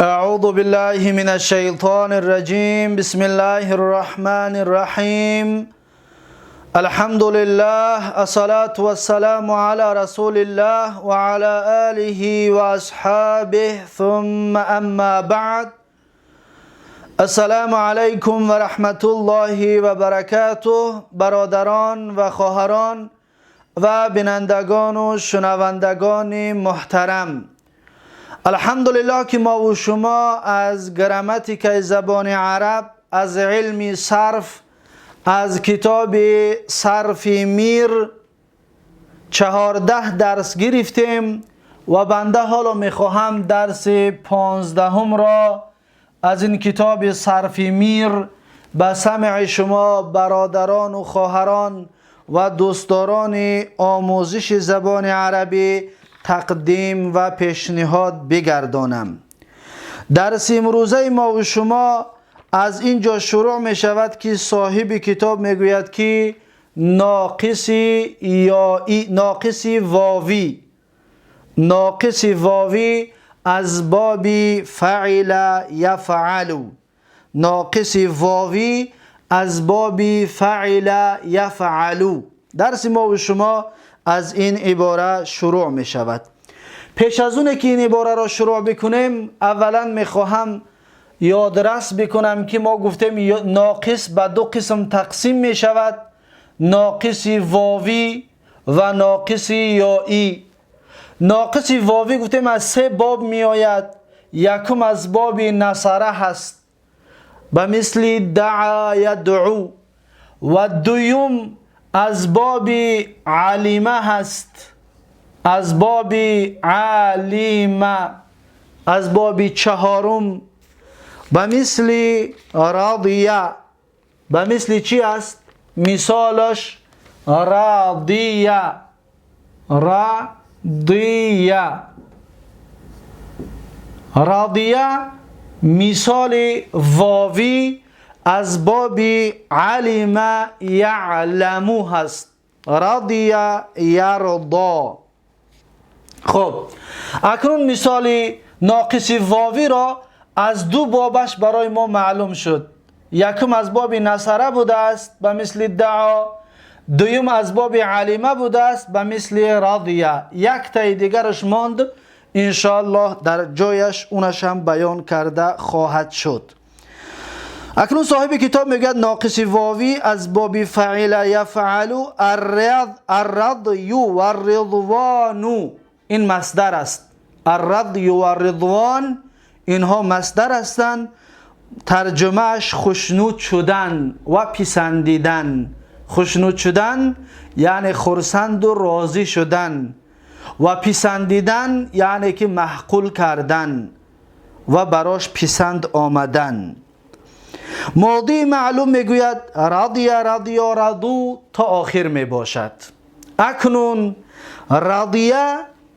أعوذ بالله من الشيطان الرجيم بسم الله الرحمن الرحيم الحمد لله الصلاة والسلام على رسول الله وعلى آله وأصحابه ثم أما بعد السلام عليكم ورحمة الله وبركاته برادران و خواهران و بینندگان و شنوندگان محترم، الحمدلله که ما و شما از گراماتیک زبان عرب، از علم صرف، از کتاب سرفی میر 14 درس گرفتیم و بنده حالا میخواهم درس 15 را از این کتاب سرفی میر به سمع شما برادران و خواهران و دوستداران آموزش زبان عربی تقدیم و پیشنهاد بگردانم. درس امروزه ما و شما از اینجا شروع می شود که صاحب کتاب می گوید که ناقصی واوی از باب فعل یفعل، ناقصی واوی از باب فعل یفعل. درس ما و شما از این عباره شروع می شود. پیش از اون که این عباره را شروع بکنیم، اولا می خواهم یادرس بکنم که ما گفتیم ناقص به دو قسم تقسیم می شود: ناقصی واوی و ناقصی یایی. ناقصی واوی گفتیم از سه باب می آید. یکم از باب نصره هست به مثل دعا یدعو، و دویم از باب علیمه هست، از باب علیمه. از باب چهارم به مثل راضیه. به مثل چی است؟ مثالش راضیه. راضیه مثال واوی از باب علم یعلم هست. رضی یرضا. خب اکنون مثال ناقص واوی را از دو بابش برای ما معلوم شد. یکم از باب نصره بوده است به مثل دعا، دویم از باب علمه بوده است به مثل رضیه. یک تای دیگرش ماند، انشاءالله در جایش اونش هم بیان کرده خواهد شد. اکنون صاحب کتاب میگه ناقص واوی از باب فعل یفعل الرضی و الرضوان. این مصدر است. الرضی و الرضوان اینها مصدر هستند. ترجمهش خشنود شدن و پسندیدن. خشنود شدن یعنی خرسند و راضی شدن، و پسندیدن یعنی که محقول کردن و براش پسند آمدن. ماضی معلوم میگوید رضی رضو تا آخر می باشد. اکنون رضیه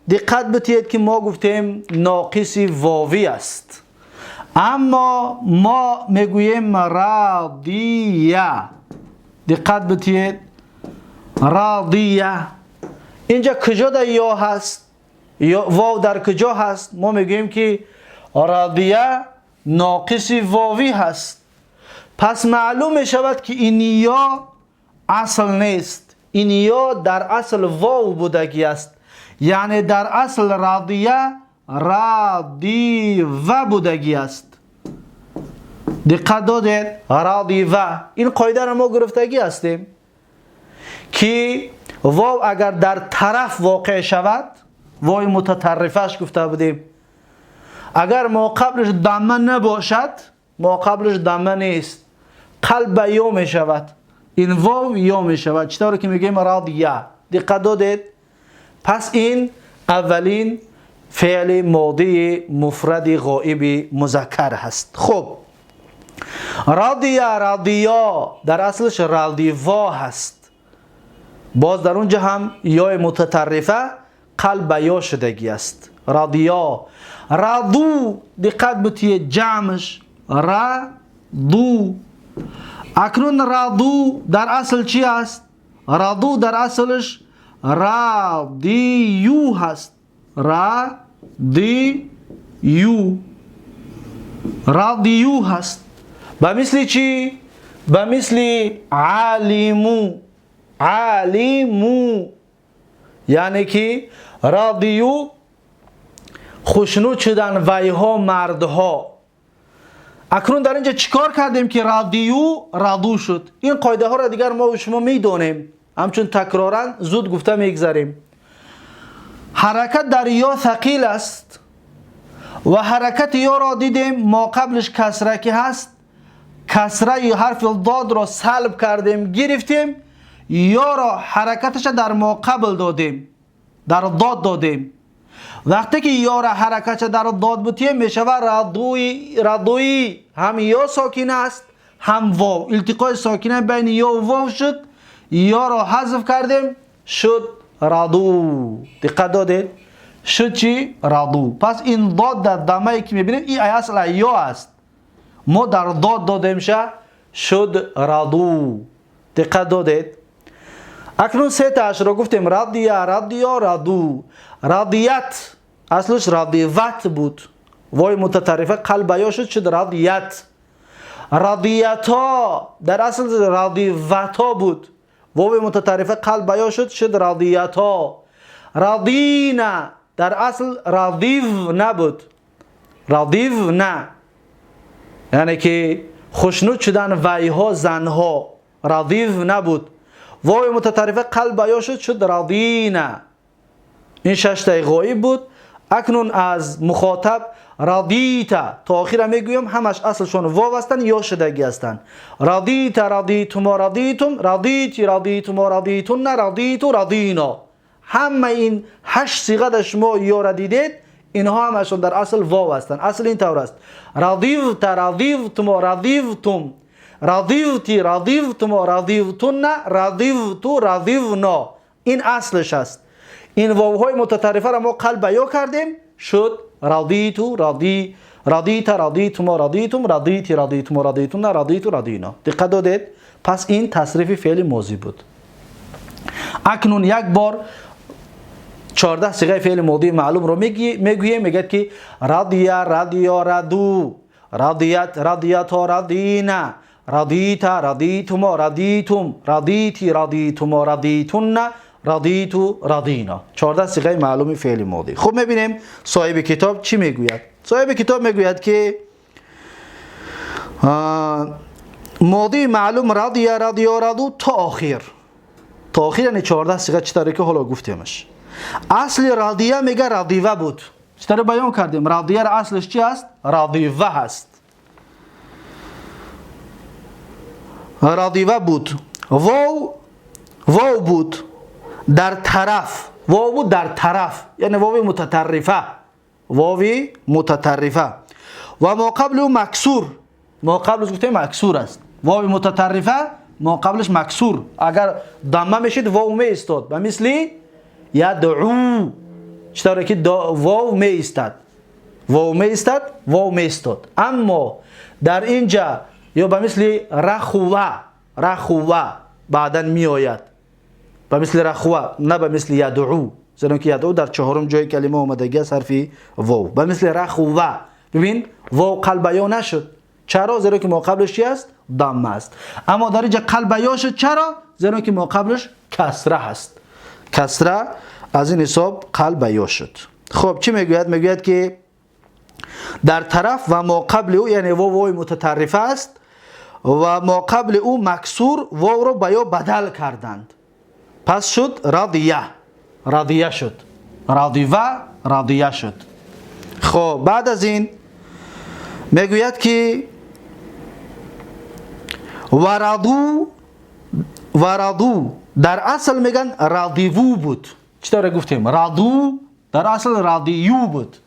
دقت بتید که ما گفتیم ناقصی واوی است، اما ما میگوییم راضیه. دقت بتید، راضیه اینجا کجا در یا هست؟ یا واو در کجا هست؟ ما میگوییم که راضیه ناقصی واوی هست. پس معلوم می شود که این یا اصل نیست. این یا در اصل واو بودگی است، یعنی در اصل راضیه راضی و بودگی است. دقت دادید؟ راضی و. این قاعده را ما گرفتگی هستیم که واو اگر در طرف واقع شود، واو متطرفش گفته بودیم، اگر ما قبلش دمه نباشد، ما قبلش دمه نیست، قلب یا می شود، این واو یا می شود، چطور که میگیم راضیه. دقت دادید؟ پس این اولین فعل ماضی مفرد غائب مذکر هست. خب راضیه راضیا در اصلش راضیوا هست. باز در اونجا هم یا متطرفه قلب یا شدگی است. راضیا. رضو دقت بتید جمعش رضو. اکنون رضو در اصل چی است؟ رضو در اصلش راضیو هست. راضیو. رادیو هست. به مثل چی؟ به مثل عالمو. عالمو یعنی که رادیو خوشنود شدن ویها مردها. اکنون در اینجا چیکار کردیم که رادیو رادو شد؟ این قاعده ها را دیگر ما و شما میدونیم، همچون تکرارا زود گفته میگذاریم. حرکت در یا ثقیل است و حرکت یا را دیدیم ما قبلش کسره که هست، کسره یا حرف داد را سلب کردیم گرفتیم، یا را حرکتش در ما قبل دادیم، در داد دادیم. وقتی که یا را حرکتش در داد بودیم میشود رادوی. رادوی هم یا ساکن است هم واو، التقاء ساکنه بین یا و واو شد، یا را حذف کردیم شد رادو. دقت دادید؟ شد چی؟ رادو. پس این داد در دمه که میبینیم این اصل یا است، ما در داد دادیم شد رادو. دقت دادید؟ اکنون سه تاش را گفتیم رادیه، رادیا، رادو. رادیت اصلش رادیوت بود، وای متطرفه قلب یا شد رادیت. رادیتا در اصل رادیوتا بود، وای متطرفه قلب یا شد رادیتا. رادینا در اصل رادیو نبود، رادیو نه، یعنی که خوشنود شدن ویها زنها، رادیو نبود، وای متطرفه قلب یا شد رادینا. این 6 تا غایب بود. اکنون از مخاطب رادیتا تا آخر میگویم همش اصلشون واو هستن یا شدگی هستن. رادیتا، رادیتما، رادیتم، رادیتی، رادیتما، رادیتون، رادیتو، رادینا. همه این 8 صیغه در شما یا را دیدید، اینها همشون در اصل واو هستن. اصل این طور است: رادیوتا، رادیوتما، رادیوتم، رادیوتی، رادیوتما، رادیوتون، رادیوتو، رادیونا. این اصلش است. این واوهای متطرفه را ما قلب یا کردیم شد رادیتو، رادی، رادیتا، رادیتما، رادیتم، رادیتی، رادیتما، رادیتون، رادیتو، رادینا. دقت دادید؟ پس این تصریف فعل ماضی بود. اکنون یک بار 14 صیغه فعل ماضی معلوم رو میگوییم. میگه که رادیا، رادیا، رادو، رادیت، رادیتا، رادینا، رادیتا، رادیتما، رادیتم، رادیتی، رادیتما، رادیتون، رادیتو، رادینا. 14 صیغه معلوم فعل ماضی. خب میبینیم صاحب کتاب چی میگوید. صاحب کتاب میگوید که ماضی معلوم رادیا، رادیا، رادو تا آخر. تا آخر یعنی 14 صیغه چطوری که حالا گفتیمش. اصل رادیه میگه رادیوه بود. چطوری بیان کردیم؟ رادیه را اصلش چی است؟ رادیوه هست. رادیوه بود. واو بود در طرف. واو بود در طرف یعنی واوی متطرفه. واوی متطرفه. و ما قبل مکسور. ما قبلش گفتیم مکسور است. واوی متطرفه ما قبلش مکسور. اگر ضمه میشید واو می استاد. به مثل یدعو. چطوره که واو می استاد. واو می استاد، واو می استاد. اما در اینجا یا به مثل رخوه. رخوه بعدا می آید. به مثل رخوه نه به مثل یدعو. زیرا که یدعو در 4م جای کلمه اومدگی است حرف واو. به مثل رخوه. ببین واو قلب یا نشد. چرا؟ زیرا که ما قبلش چی است؟ ضمه است. اما در اینجا قلب یا شد. چرا؟ زیرا که ما قبلش کسره هست. کسره از این حساب قلب یا شد. خب چی میگوید؟ میگوید که در طرف و ما قبل او یعنی واو متطرفه است و ما قبل او مکسور واو رو به یا بدل کردند. پس شد رادیه. رادیه شد. رادیوه رادیه شد. خب بعد از این میگوید که ورادو در اصل میگن رادیوو بود. چطور گفتیم؟ رادو در اصل رادیو بود.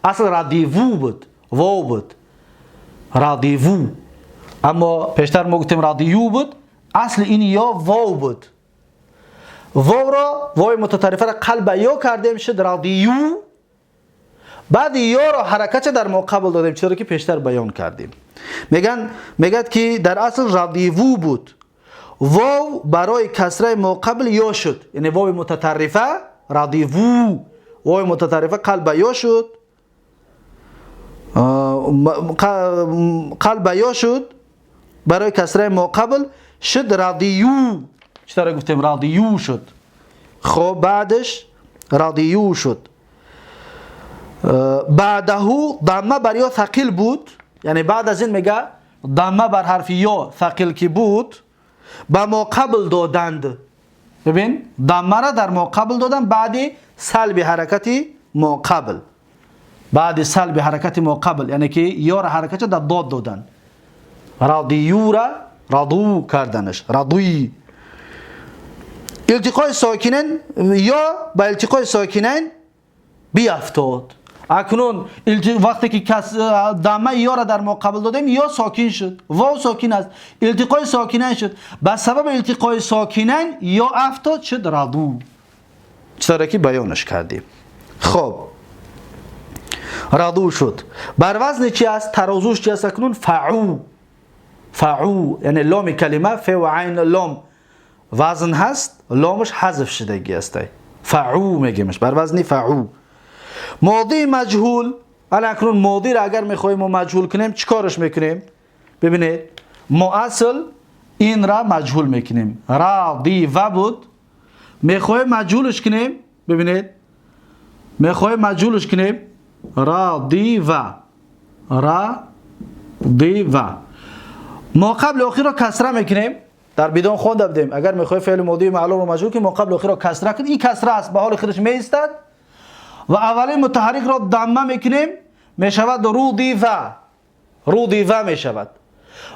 اصل رادیوو بود. واو بود. رادیوو. اما پیشتر ما گفتیم رادیو بود. اصل این یا واو بود. واو را واو متطرفه را قلب یا کردیم شد رادیو. بعد یا را حرکت در مقابل دادیم چرا که پیشتر بیان کردیم. میگد که در اصل رادیوو بود. واو برای کسره مقابل یا شد. یعنی واو متطرفه رادیوو. واو متطرفه قلب یا شد. قلب یا شد برای کسره ما قبل شد رادیو. چطور گفتیم رادیو شد. خب بعدش رادیو شد. بعدهو ضمه بر یا ثقیل بود، یعنی بعد از این میگه ضمه بر حرف یا ثقیل کی بود با ما قبل دادند. ببین ضمه را در ما قبل دادن بعد سلب حرکتی ما قبل، بعد سلب حرکت ما قبل، یعنی که یا را حرکت در داد دادن. رادیو را رادو کردنش، رادوی. التقای ساکنین یا با التقای ساکنین بیافتاد. اکنون وقتی که ضمه یا را در ما قبل دادیم یا ساکن شد، واو ساکن است، التقای ساکنین شد، به سبب التقای ساکنین یا افتاد شد رادو. چطوره که بیانش کردیم. خب رادو شد. بر وزن چی است؟ ترازوش چی است؟ اکنون فعو. فعو یعنی لام کلمه ف و عین لام وزن هست، لامش حذف شدگی است. فعو میگیمش، بر وزن فعو. ماضی مجهول. اکنون ماضی را اگر میخوایم ما مجهول کنیم چیکارش میکنیم؟ ببینید ما اصل این را مجهول میکنیم، راضی و بود. میخوایم مجهولش کنیم، ببینید میخوایم مجهولش کنیم راضی و، راضی و. ما قبل آخر را کسره میکنیم، در بدون خونده بدیم. اگر میخوایم فعل ماضی معلوم رو مجهول کنیم ما قبل آخر را کسره کنیم، این کسره است به حال خودش میایستد و اولین متحرک را ضمه میکنیم میشود رودیوه. رودیوه میشود.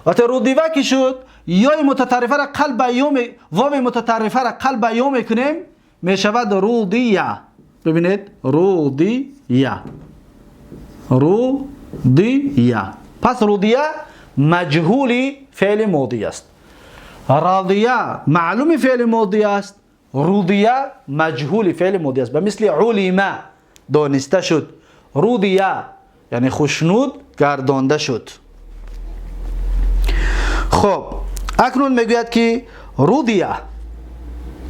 وقتی رودیوه که شد یا متطرفه را قلب یا واو متطرفه را قلب یا میکنیم میشود رودیه. ببینید رودیه، رودیه. پس رودیه مجهولی فعل ماضی است، راضیه معلوم فعل ماضی است، رودیه مجهول فعل ماضی است. به مثل علمه دانسته شد، رودیه یعنی خوشنود گردانده شد. خب اکنون میگوید که رودیه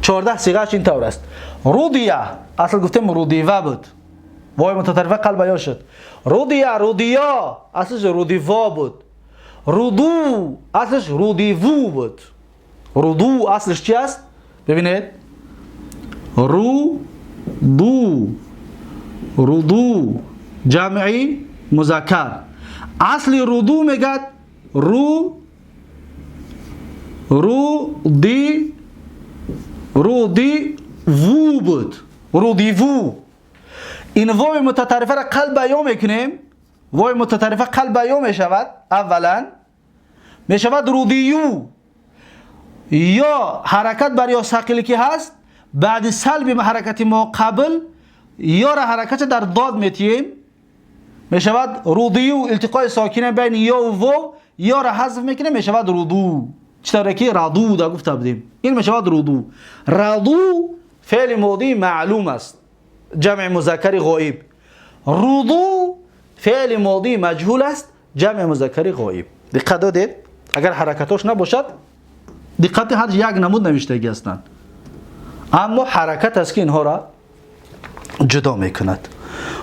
14 صیغه‌اش این طور است. رودیه اصل گفتیم رودیوه بود، وای متطرفه قلب یا شد. رودیه رودیا اصلش رودیوا بود. رودو اصلش رودیوو بود. رودو اصلش چی است؟ ببینید رودو، رودو جمعی مذکر. اصلی رودو میگد رودی وو بود، رودی وو. این واو متطرفه را قلب یا میکنیم، واو متطرفه قلب یا میشود. اولا میشود رودیو، یا حرکت بر یا ثقیلی که هست بعد سلب حرکت ما قبل یا را حرکت در داد میتیم میشود رودیو. التقای ساکنه بین یا و واو یا را حذف میکنه میشود رودو. چطوره که رادو دا گفته بودیم، این میشود رودو. رادو فعل ماضی معلوم است جمع مذکر غایب. رودو فعل ماضی مجهول است جمع مذکر غایب. دقت دادید؟ اگر حرکتاش نباشد دقت هر یک نمود نوشتگی هستند، اما حرکت است که اینها را جدا میکند.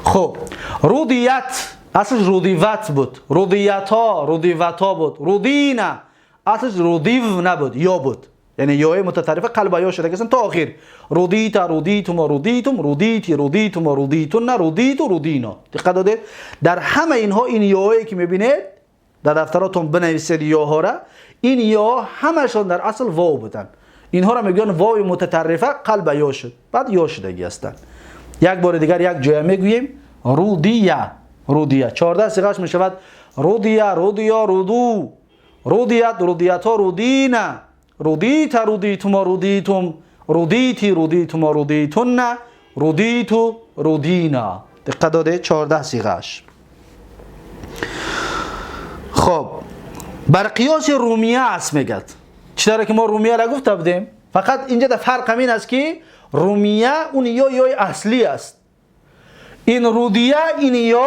خب رودیت اصلش رودیوت بود، رودیتا رودیوتا بود. رودینا اصلش رودیو نبود، یا بود، یعنی یای متطرفه قلب یا شده تا آخر. رودیتا رودیتم رودیتم رودیتی رودیتم رودیتون رودیتو رودینا. دقت دادید؟ در همه اینها این یایی که میبینید در دفتراتون بنویسید یاها را، این یا همشون در اصل واو بودن. اینها را میگن واو متطرفه قلب یا شد، بعد یا شدگی هستند. یک بار دیگر یک جای میگوییم رودیه، رودیه 14 صیغه‌اش میشود رودیه، رودیا، رودو، رودیت، رودیتا، رودینا، رودیتا، رودیتم، رودیتم، رودیتی، رودیتم، رودیتون، رودیتو، رودینا. دقت داده 14 صیغه‌اش. خب بر قیاس رومیه است میگد. چطوره که ما رومیه را گفته بودیم، فقط اینجا در فرق همین است که رومیه اون یای اصلی است، این رودیه این یا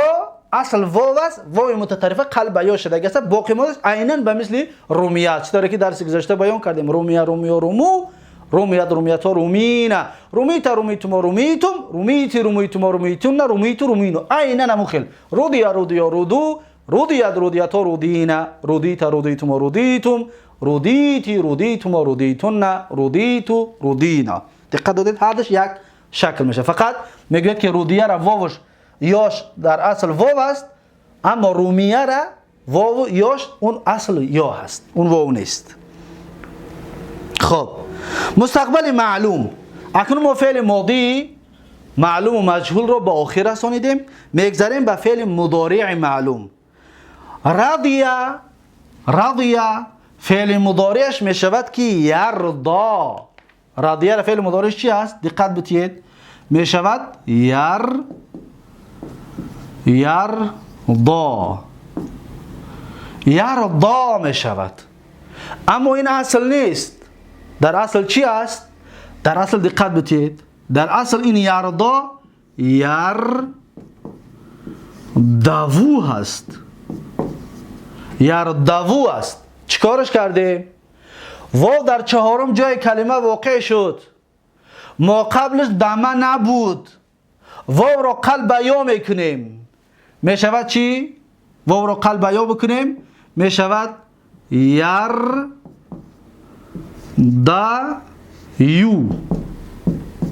اصل واو است، واو متطرفه قلب یا شده است. باقی ما عیناً به مثل رومیه. چطوره که درس گذشته بیان کردیم رومیه رومیو رومو، رومیت رومیتا رومینا، رومیتا رومیتم رومیتم، رومیتی رومیتم رومیتون، رومیتو رومینو. عیناً همون خیل رودیه رودیا رودو، رودیت رودیتا رودینا رودیتا رودیتم و رودیتم رودیتی رودیتم و رودیتن رودیتو رودینا. دقت دادید هرش یک شکل میشه. فقط میگوید که رودیه را واوش یاش در اصل واو است، اما رومیه را واو یاش اون اصل یا هست، اون واو نیست. خب مستقبل معلوم، اکنون ما فعل ماضی معلوم و مجهول رو به آخر رسانیدیم، میگذاریم به فعل مضارع معلوم. رضیه فعل مضارعش میشود که یرضا. رضیه را فعل مضارعش چی است؟ دقت بتید، میشود یرضا میشود، اما این اصل نیست. در اصل چی است؟ در اصل دقت بتید، در اصل این یرضا یردوو هست، یردوو است. چیکارش کرده؟ واو در چهارم جای کلمه واقع شد، ما قبلش دمه نبود، واو را قلب یا میکنیم، میشود چی؟ واو را قلب یا بکنیم میشود یو.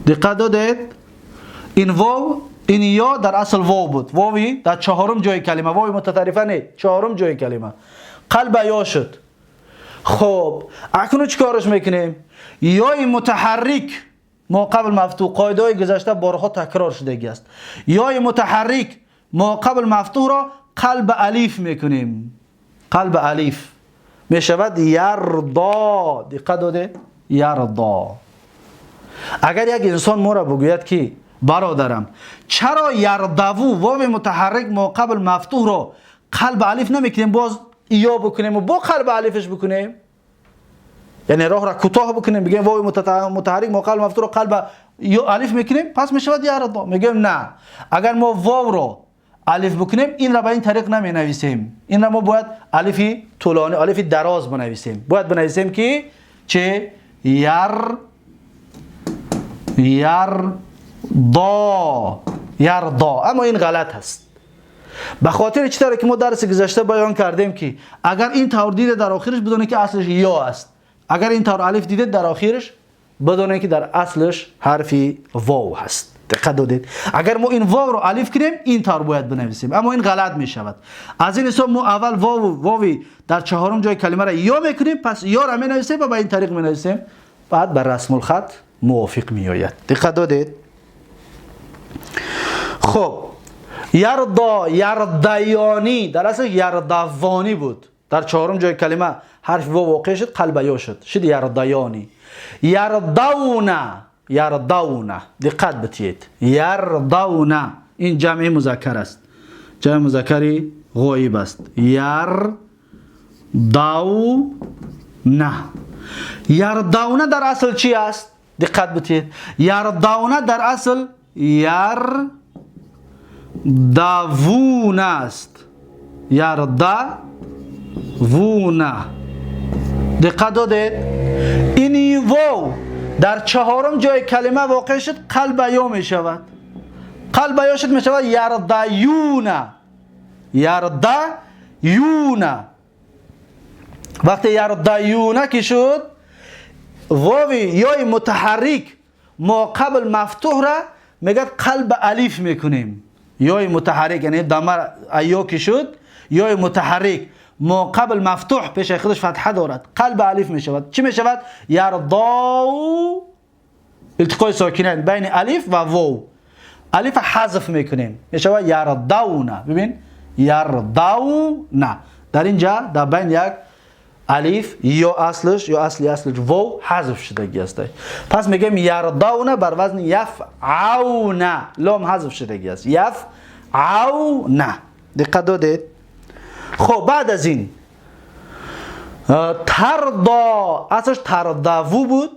دقت دادید؟ این واو این یا در اصل واو بود، واوی در چهارم جای کلمه، واوی متطرفه نه، چهارم جای کلمه قلب یا شد. خب اکنون چیکارش میکنیم؟ یای متحرک ما قبل مفتوح، قاعده های گذشته بارها تکرار شدگی است. یای متحرک ما قبل مفتوح را قلب الف میکنیم، قلب الف میشود یرضا. دقت داده؟ یرضا. اگر یک انسان ما را بگوید که برادرم چرا یرضو واو متحرک ما قبل مفتوح را قلب الف نمیکنیم، باز یا بکنیم و با قلب الفش بکنیم، یعنی راه را کوتاه بکنیم بگیم واو متحرک ما قبل مفتوح را قلب الف میکنیم، پس میشود یرضا. میگیم نه، اگر ما واو را الف بکنیم این را به این طریق نمی نویسیم، این را ما باید الفی طولانی، الفی دراز بنویسیم. باید بنویسیم که چه؟ یرضا. اما این غلط است. به خاطر چطوره که ما درس گذشته بیان کردیم که اگر این طور دیده در آخرش بدونه که اصلش یا است، اگر این طور الف دیده در آخرش بدونه که در اصلش حرفی واو هست. دقت دادید؟ اگر ما این واو رو الف کنیم این طور باید بنویسیم، اما این غلط می شود. از این حساب ما اول واوی در چهارم جای کلمه را یا میکنیم، پس یا را می نویسیم و به این طریق می نویسیم، بعد بر رسم الخط موافق می آید. دقت دادید؟ خب یرضا، یرضیانی در اصل یرضوانی بود، در چهارم جای کلمه حرف واو واقع شد، قلب یا شد یرضیانی. یرضون دقت بتید، یرضون این جمع مذکر است، جمع مذکری غایب است. یرضون در اصل چی است؟ دقت بتید، یرضون در اصل یرضون است، یرضون. دقت دادید؟ این واو در چهارم جای کلمه واقع شد، قلب یا می شود، قلب یا شد می شود یرضیون. وقتی یرضیون که شد، واوی یای متحرک ما قبل مفتوح را میگه قلب الف میکنیم. یای متحرک یعنی دمر ایا که شد، یای متحرک ما قبل مفتوح پیش خودش فتحه دارد، قلب الف می شود. چی می شود؟ یرضاو، التقای ساکنین بین الف و واو، الف حذف میکنیم می شود یرضون. ببین یرضون، در اینجا در بین یک الف یا اصلش واو حذف شدگی است. پس میگیم یرضون بر وزن یفعون، لام حذف شدگی است، یفعون. دقت دادید؟ خب بعد از این ترضا، اصلش ترضوو بود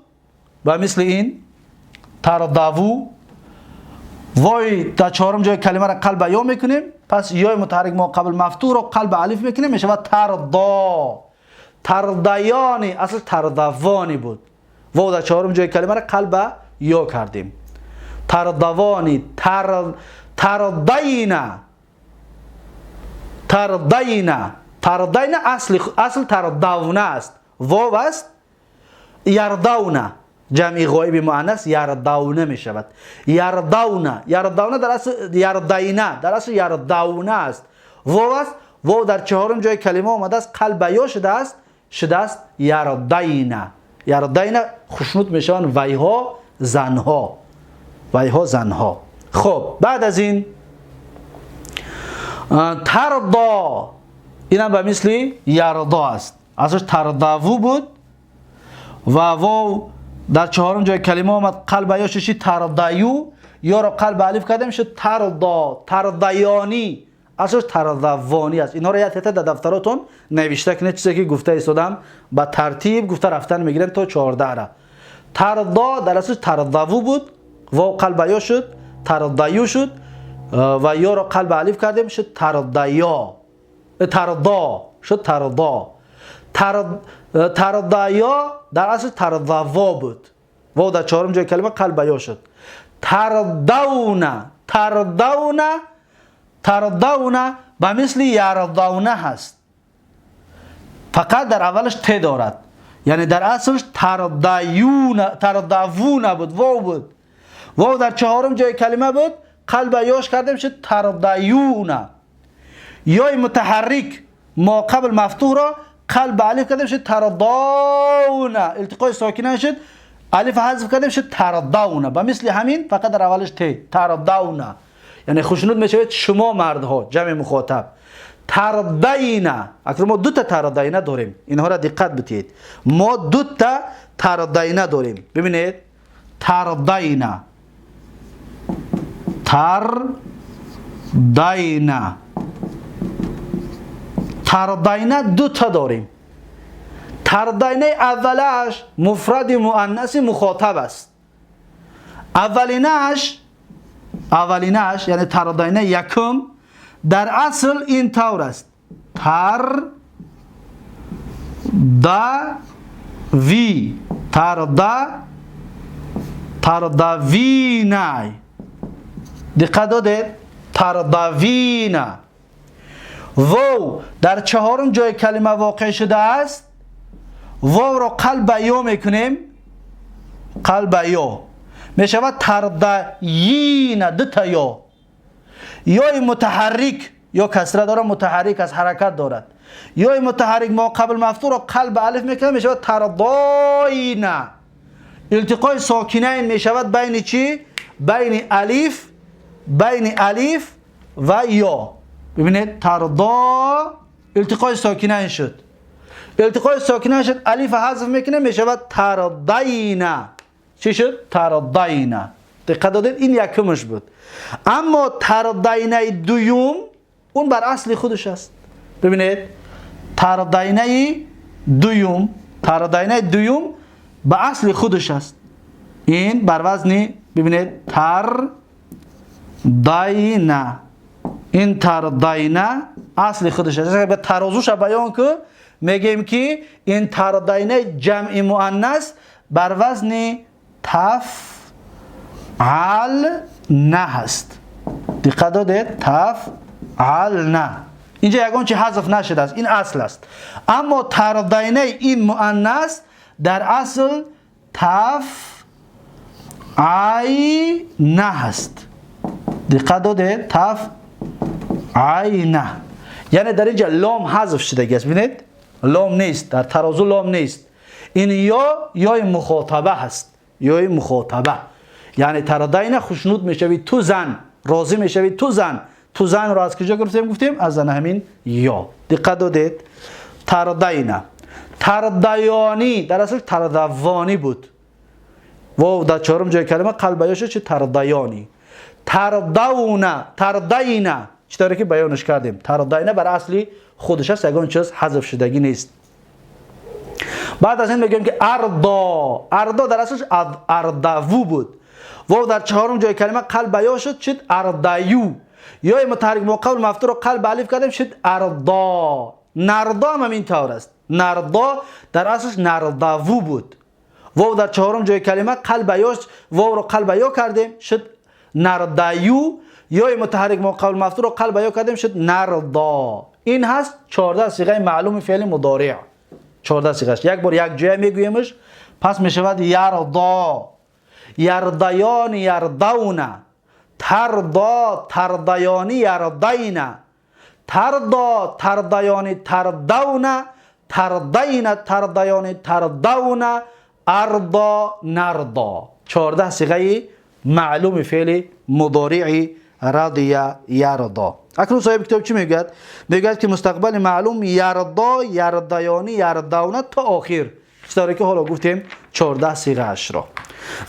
و مثل این ترضوو، وای در چهارم جای کلمه را قلب یا میکنیم، پس یا متحرک ما قبل مفتوح را قلب الف میکنیم، میشود ترضا. ترضیانی اصل ترضوانی بود، واو در چهارم جای کلمه را قلب یا کردیم. ترضوانی، ترضینا، تردینا. تردینا اصل تردونه است، واو است. یردونه جمعی غایب مؤنث یردونه می شود. یردونه، یردونه در اصل یردینا، در اصل یردونه است، واو است. واو در چهارم جای کلمه آمده است، قلب یا شده است یردینا. یردینا خشنود می شوند ویها زنها، ویها زنها. خب بعد از این تردا، اینم به مثل یردا است، اصلش ترداو بود و واو در چهارم جای کلمه آمد، قلب یا ششی تردایو، یا را قلب الف کردیم شد تردا، تردیانی، اصلش تردوانی است. اینها را یاد در دفتراتون نوشته کنید، چیزی که گفته ایستادم با ترتیب گفته رفتن میگیرن تا 14 را. تردا در اصل ترداو بود، واو قلب یا شد تردایو شد و یا را قلب الف کردیم شد تردایا، تردا شد تردا. تردایا در اصل تردوا بود، واو در چهارم جای کلمه قلب یا شد. تردونه، تردونه، تردونه به مثل یردونه هست، فقط در اولش ت دارد، یعنی در اصلش تردایون، تردوونه بود، واو بود. واو در چهارم جای کلمه بود، قلب یاش کردیم شد تردایونه. یا متحرک ما قبل مفتوح را قلب الف کردیم شد ترداونه، التقای ساکنه شد الف حذف کردیم شد ترداونه، به مثل همین فقط در اولش ت، ترداونه. یعنی خوشنود میشوید شما مردها، جمع مخاطب. تردینا، اگر ما دو تا تردینا داریم، اینها را دقت بدید، ما دو تا تردینا داریم. ببینید تردینا، تردینا، تردینا دو تا داریم. تردینا اولش مفرد مؤنث مخاطب است. اولینش یعنی تردینا یکم در اصل این طور است، تردوی، تردوینه، دقت دادید، تردوینه. واو در چهارم جای کلمه واقع شده است، واو را قلب یا میکنیم، قلب یا می شود تردیینه، دو تا یا. یا متحرک یا کسره دارد، متحرک از حرکت دارد. یا متحرک ما قبل مفتوح را قلب الف میکنیم، می شود ترداینه. التقای ساکنین می شود بین چی؟ بین الف و یا. ببینید تردا التقای ساکنین شد، التقای ساکنین شد الف حذف میکنه می شود تردینا. چی شد؟ تردینا. دقت دادید این یکمش بود. اما تردینا دوم اون بر اصل خودش است. ببینید تردینا دوم، تردینا دوم به اصل خودش است. این بر وزن ببینید تردینا، این تردینا اصل خودش است. به ترازوش بیان که میگیم که این تردینا جمع مؤنث بر وزن تفعلن هست. دقت دادید؟ تفعلن. اینجا یگان چی حذف نشده است، این اصل است. اما تردینا این مؤنث در اصل تفعین هست. دقت دادید؟ تفعین، یعنی در اینجا لام حذف شده است. ببینید لام نیست، در ترازو لام نیست. این یا مخاطبه هست، یا مخاطبه. یعنی تردینا خوشنود میشوید تو زن، راضی میشوید تو زن. تو زن را از کجا گفتیم؟ از زن همین یا. دقت دادید؟ تردینا. تردیانی در اصل تردوانی بود. واو در چهارم جای کلمه قلب یا شد چه تردیانی. تردونا، تردینا چطوری که بیانش کردیم، تردینا بر اصلی خودش است، یگان چیز حذف شدگی نیست. بعد از این میگیم که اردا، اردا در اصلش اردوو بود. واو در چهارم جای کلمه قلب یا شد شد اردایو. یا متحرک ما قبل مفتوح رو قلب الف کردیم شد اردا. نردا هم این طور است. نردا در اصلش نردوو بود. واو در چهارم جای کلمه قلب یا، واو رو قلب یا کردیم شد نردایو. یا متحرک ما قبل مفتوح رو قلب یا کردیم شد نردا. این هست 14 صیغه معلوم فعل مضارع. 14 صیغه. یک بار یک جای میگویمش، پس میشود یردا، یردیان یردون، تردا تردیان یردین، تردا تردیان تردون، تردین تردیان تردون، اردا نردا. 14 صیغه معلوم فعل مضارع رضی یردا. اکنون صاحب کتاب چی میگوید؟ میگوید که مستقبل معلوم یردا، یردیان یردون تا آخر، چیزی که حالا گفتیم 14 صیغه اش را.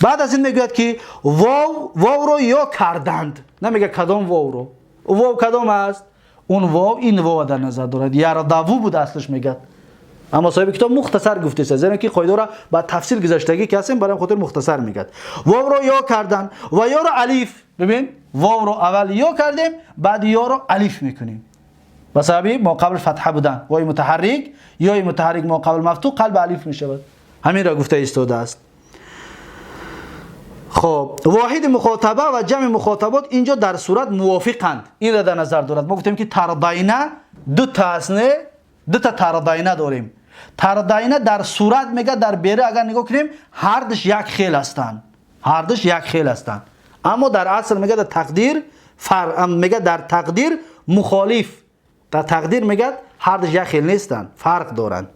بعد از این میگوید که واو رو یا کردند، نمیگه کدام واو رو. واو کدام است؟ اون واو این واو در نظر دارد. یرداو بود اصلش میگه، اما صاحب کتاب مختصر گفته است، زیرا که قاعده را با تفصیل گذاشتگی که هستیم برای خاطر مختصر میگه. واو رو یا کردن و یا رو الف. ببین واو رو اول یا کردیم، بعد یا رو الف میکنیم. بسبب ما قبل فتحه بودن، وای متحرک یا متحرک ما قبل مفتوح قلب الف میشود. همین را گفته ایستاده است. خب واحد مخاطبه و جمع مخاطبات اینجا در صورت موافقند، این را در نظر دارد. ما گفتیم که تردینه دو تا اسنه، دو تا تردینه داریم. تردینه در صورت میگه در بیره اگر نگاه کنیم هر دوش یک خیل هستند، هر دوش یک خیل هستند. اما در اصل میگه در تقدیر میگه در تقدیر مخالف، در تقدیر میگه هر دوش یک خیل نیستند، فرق دارند.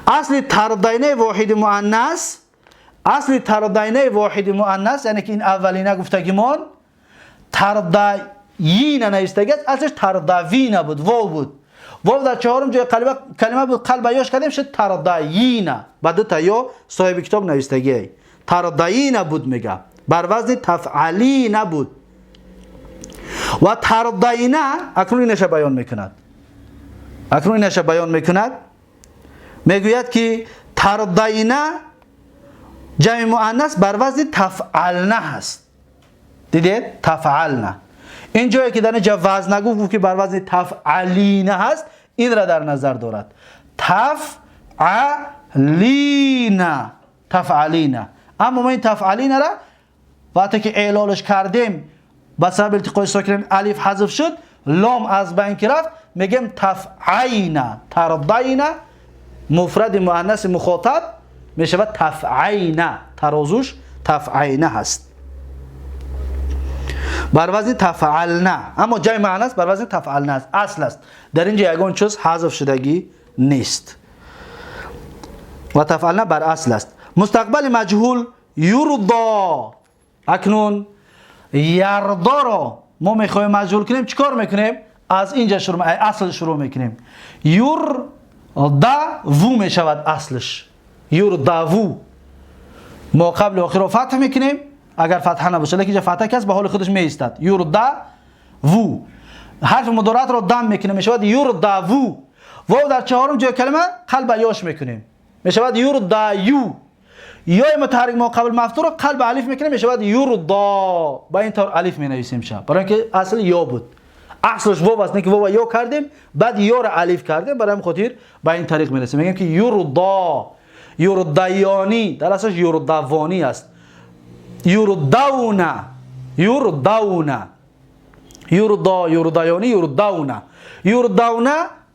اصل تردینه واحد مؤنث، اصل تردینه واحد مؤنث یعنی که این اولینه گفتگیمان تردین نوشتگی است، اصلش تردوین بود، واو بود. واو در چهارم جای کلمه بود، قلب یاش کردیم شد تردین، بعد تا یا صاحب کتاب نوشتگی تردین بود میگه، بر وزن تفعلین بود. و تردین اکنون اینش بیان میکند، اکنون اینش بیان میکند، میگوید که تردین جمع مؤنث بر وزن تفعلن هست. دیدید؟ تفعلن. این جایی که در اینجا وزن نگفت که بر وزن تفعلین هست، این را در نظر دارد. تفعلین، تفعلین. اما ما این تفعلین را وقتی که اعلالش کردیم با سبب التقاء ساکنین الف حذف شد، لام از بین رفت، میگیم تفعین. تردین مفرد مؤنث مخاطب میشود تفعین، ترازوش تفعین هست بر وزن تفعلنا. اما جمع مؤنث بر وزن تفعلنا است، اصل است. در اینجا یگان چیز حذف شدگی نیست و تفعلنا بر اصل است. مستقبل مجهول یردا. اکنون یردا را ما میخوایم مجهول کنیم، چیکار میکنیم؟ از اینجا شروع، اصل شروع میکنیم. یردا وو میشود اصلش، یرداو. ما قبل و آخر رو فتح میکنیم اگر فتحه نباشه، لیکن فتحه کس به حال خودش میایستد. یرداو. حرف مضارع رو دم میکنیم میشود یرداو. واو در چهارم جای کلمه قلب یاش میکنیم میشود یردایو. یا متحرک ما قبل مفتوح رو قلب الف میکنیم میشود یردا. با این طور الف مینویسیم شب، برای اینکه اصل یا بود، اصلش واو است، نه که واو یا کردیم بعد یا رو الف کردیم، برای همین خاطر با این طریق میرسیم میگیم که یردا. یردیانی در اصلش یردوانی است. یردون، یردون، یردا، یردیانی، یردون. یردون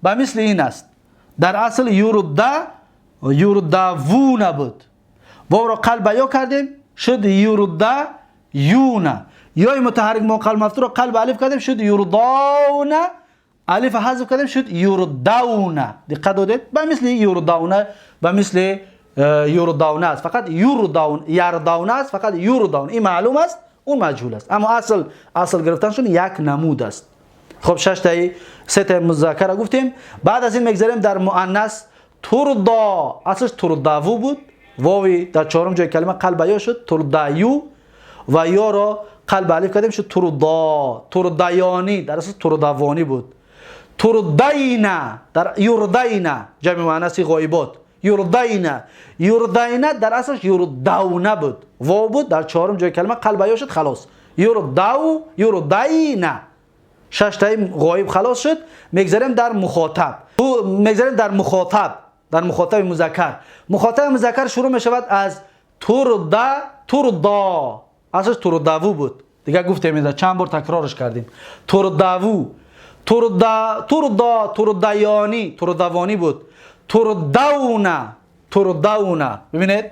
به مثل این است، در اصل یردا یردوون بود، واو را قلب یا کردیم شد یردا یون. یا متحرک ما قلب مفتوح را قلب الف کردیم شد یردون، الف حذف کردیم شد یردون. دقت دادید؟ به مثل یردون، به مثل یردون است، فقط یردون، یردون است، فقط یردون. این معلوم است، اون مجهول است. اما اصل گرفتنشون یک نمود است. خب 6 تا 3 تا مذکر گفتیم. بعد از این میگذاریم در مؤنث تردا. اصلش ترداو بود، واوی در چهارم جای کلمه قلب یا شد تردایو و یا را قلب الف کردیم شد تردا. تردیانی در اصل تردوانی بود. تردینا در یردینا جمع مؤنث غایبات. یردینا، یردینا در اصلش یردونه بود، واو بود در چهارم جای کلمه قلب یا شد خلاص. یردو، یردینا. 6 تا غایب خلاص شد. میگذاریم در مخاطب. میگذاریم در مخاطب، در مخاطب مذکر. مخاطب مذکر شروع می شود از تردا. تردا اصلش ترداو بود، دیگه گفتیم اینجا چند بار تکرارش کردیم. ترداو، تردیانی تردوانی بود. تردونا ببینید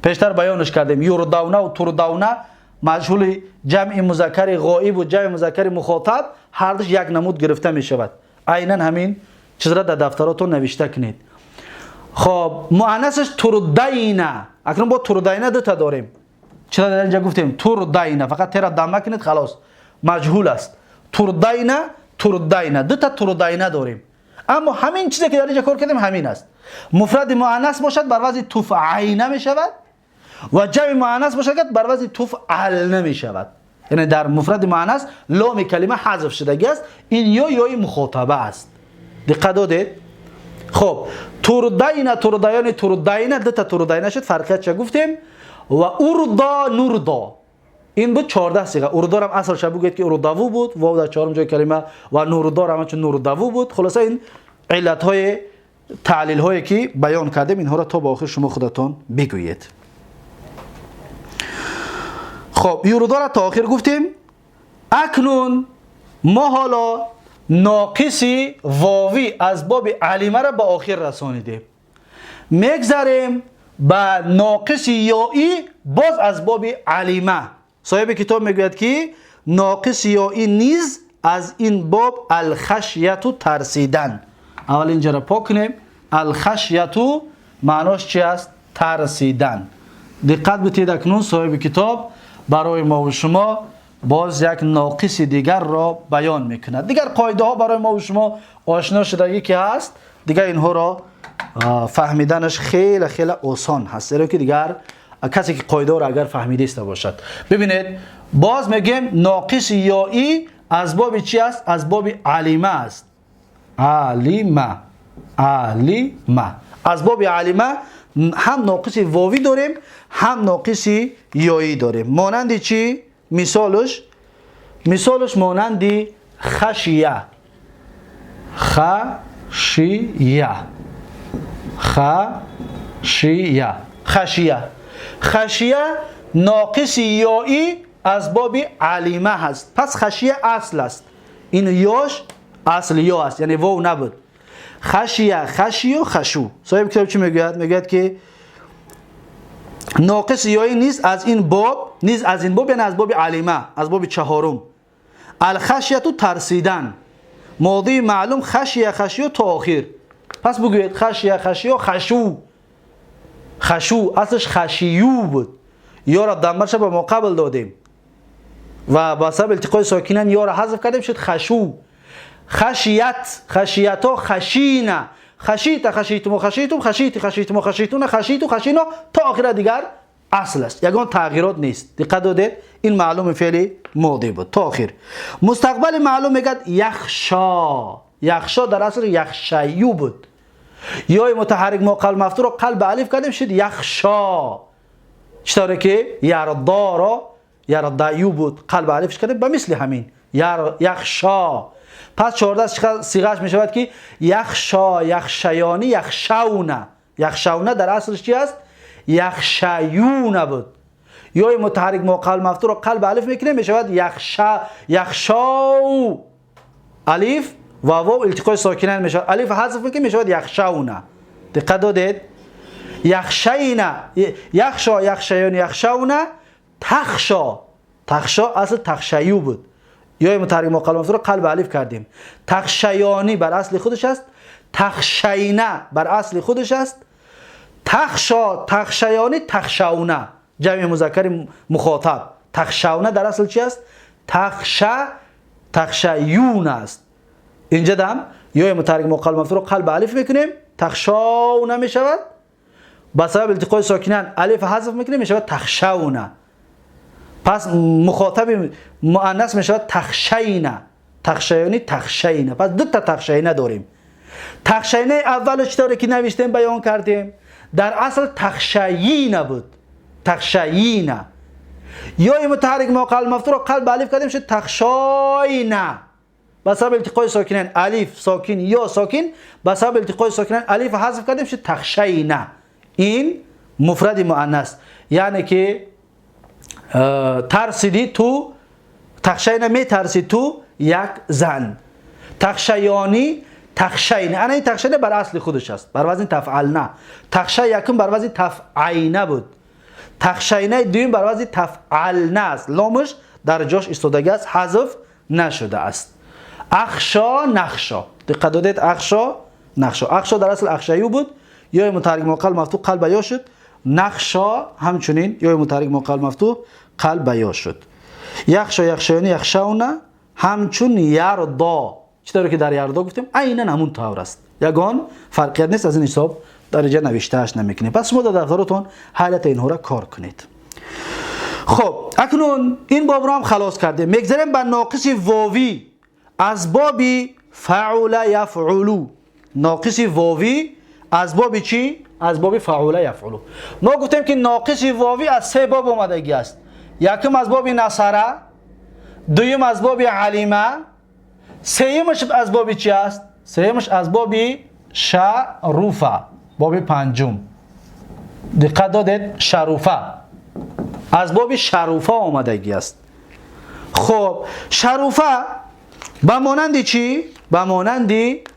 پیشتر بیانش کردیم. یردونا و تردونا مجهول جمع مذکر غائب و جمع مذکر مخاطب هر دوش یک نمود گرفته می شود. عیناً همین چیز را در دفتراتون نوشته کنید. خب مؤنثش تردینا. اکنون با تردینا دو تا داریم. چرا در اینجا گفتیم تردینا؟ فقط تر دم کنید خلاص مجهول است. تردینا دو تا تردینا داریم. اما همین چیزی که در اینجا کار کردیم همین است. مفرد مؤنث باشد بر وزن تفعیل می شود و جمع مؤنث باشد بر وزن تفعل نمی شود. یعنی در مفرد مؤنث لام کلمه حذف شدگی است. این یای مخاطبه است. دقت دادید؟ خب تردینا تردینا دو تا تردینا شد. فرقیت چه گفتیم؟ و اردا نوردا این بود 14 صیغه. اردا هم اصل شب بگید که ارداوو بود، واو در چهارم جای کلمه و نوردا هم چون نورداوو بود. خلاصه این علت های تعلیل هایی که بیان کردیم اینها را تا با آخر شما خودتون بگویید. خب یوردا را تا آخر گفتیم. اکنون ما حالا ناقصی واوی از باب علیمه را به آخر رسانیدیم. میگذاریم با ناقص یائی باز از باب علیمه. صاحب کتاب میگوید که ناقص یائی نیز از این باب الخشیت ترسیدن. اول اینجا را پاک کنیم. الخشیت معناش چی است؟ ترسیدن. دقت بدید اکنون صاحب کتاب برای ما و شما باز یک ناقص دیگر را بیان میکند. دیگر قاعده ها برای ما و شما آشنا شدگی که هست. دیگر اینها را فهمیدنش خیلی خیلی آسان هست. زیرا که دیگر کسی که قاعده را اگر فهمیده است باشد. ببینید باز میگیم ناقص یائی از باب چی است؟ از باب علیمه است. علیمه از باب علیمه هم ناقص واوی داریم هم ناقص یائی داریم. مانند چی؟ مثالش مانند خشیه ناقص یائی از باب علیمه هست. پس خشیه اصل است. این یاش اصل یا است، یعنی واو نبود. خشیه خشو. صاحب کتاب چی میگوید؟ میگوید که ناقص یائی نیست از این باب یعنی از باب علیمه، از باب چهارم. الخشیه ترسیدن ماضی معلوم خشیه تا آخر. پس بگوید خشیه خشو اصلش خشیو بود. یا را دمرش به ما قبل دادیم و با سبب التقای ساکنین یا را حذف کردیم شد خشو. خشیتا خشینا خشیتم خشینا تا آخر دیگر اصل است. یگان تغییرات نیست. دقت دادید؟ این معلوم فعل ماضی بود تا آخر. مستقبل معلوم میگد یخشا در اصل یخشیو بود. یا متحرک ما قلب مفتوح رو قلب الف کردیم شد یخشا. چطوره که یردایو بود قلب الفش کردیم به مثل همین یخشا. پس 14 صیغه‌اش می شود که یخشا یخشیانی یخشونه در اصلش چی است؟ یخشیون بود. یا متحرک ما قلب مفتوح رو قلب الف میکنیم می شود یخشاو. الف و واو التقای ساکنین می شود. الف حذف میکنیم می شود یخشونه. دقت دادید؟ یخشینا یخشیان یخشونه تخشا اصل تخشیو بود. یا متحرک ما قلب مفتوح رو قلب الف کردیم. تخشیانی بر اصل خودش است. تخشینا بر اصل خودش است. تخشیانی تخشونه جمع مذکر مخاطب. تخشونه در اصل چی است؟ تخشیون است. اینجا دم یا متحرک ما قلب مفتوح رو قلب الف میکنیم تخشونه می شود. با سبب التقای ساکنین الف حذف میکنیم می شود تخشونه. پس مخاطب مؤنث می شود تخشینا تخشیانی تخشینا. پس دو تا تخشینا داریم. تخشینا اول چطوری که نوشتیم بیان کردیم در اصل تخشیینا بود. تخشیینا یا متحرک ما قلب مفتوح رو قلب الف کردیم شد تخشاینا. با سبب التقای ساکنین الف ساکن یا ساکن با سبب التقای ساکنین الف حذف کردیم شد تخشینا. این مفرد مؤنث یعنی که ترسیدی تو تخشینا می ترسید تو یک زن. تخشیانی تخشین. انا این تخشین بر اصل خودش است، بر وزن تفعلنا. تخشی یکم بر وزن تفعینه بود، تخشینه دویم بر وزن تفعلنا است. لامش در جاش ایستادگی است، حذف نشده است. اخشا نخشا. دقت دادید؟ اخشا نخشا. اخشا در اصل اخشیو بود، یا متحرک مقل مفتوح قلب یا شد. نخشا همچنین یا متحرک مقل مفتوح قلب یا شد. یخشا یخشایانی یخشاونه همچون یردا. چطوری که در یردا گفتیم عیناً همون طور است، یگان فرقیت نیست. از این حساب درجه نوشتهش نمیکنید. پس شما در دفترتون حالت اینها را کار کنید. خب اکنون این باب را هم خلاص کردیم. میگذاریم به ناقص واوی از باب فعل یفعلو. ناقص واوی از باب چی؟ از باب فعل یفعلو. ما گفتیم که ناقص واوی از سه باب اومدگی است. یکم از باب نصره، دویم از باب علیمه، سیمش از باب چی است؟ سیمش از باب شروفه، باب پنجم. دقت دادید؟ شروفه از باب شروفه آمدگی است. خب شروفه به مانند چی؟ به مانند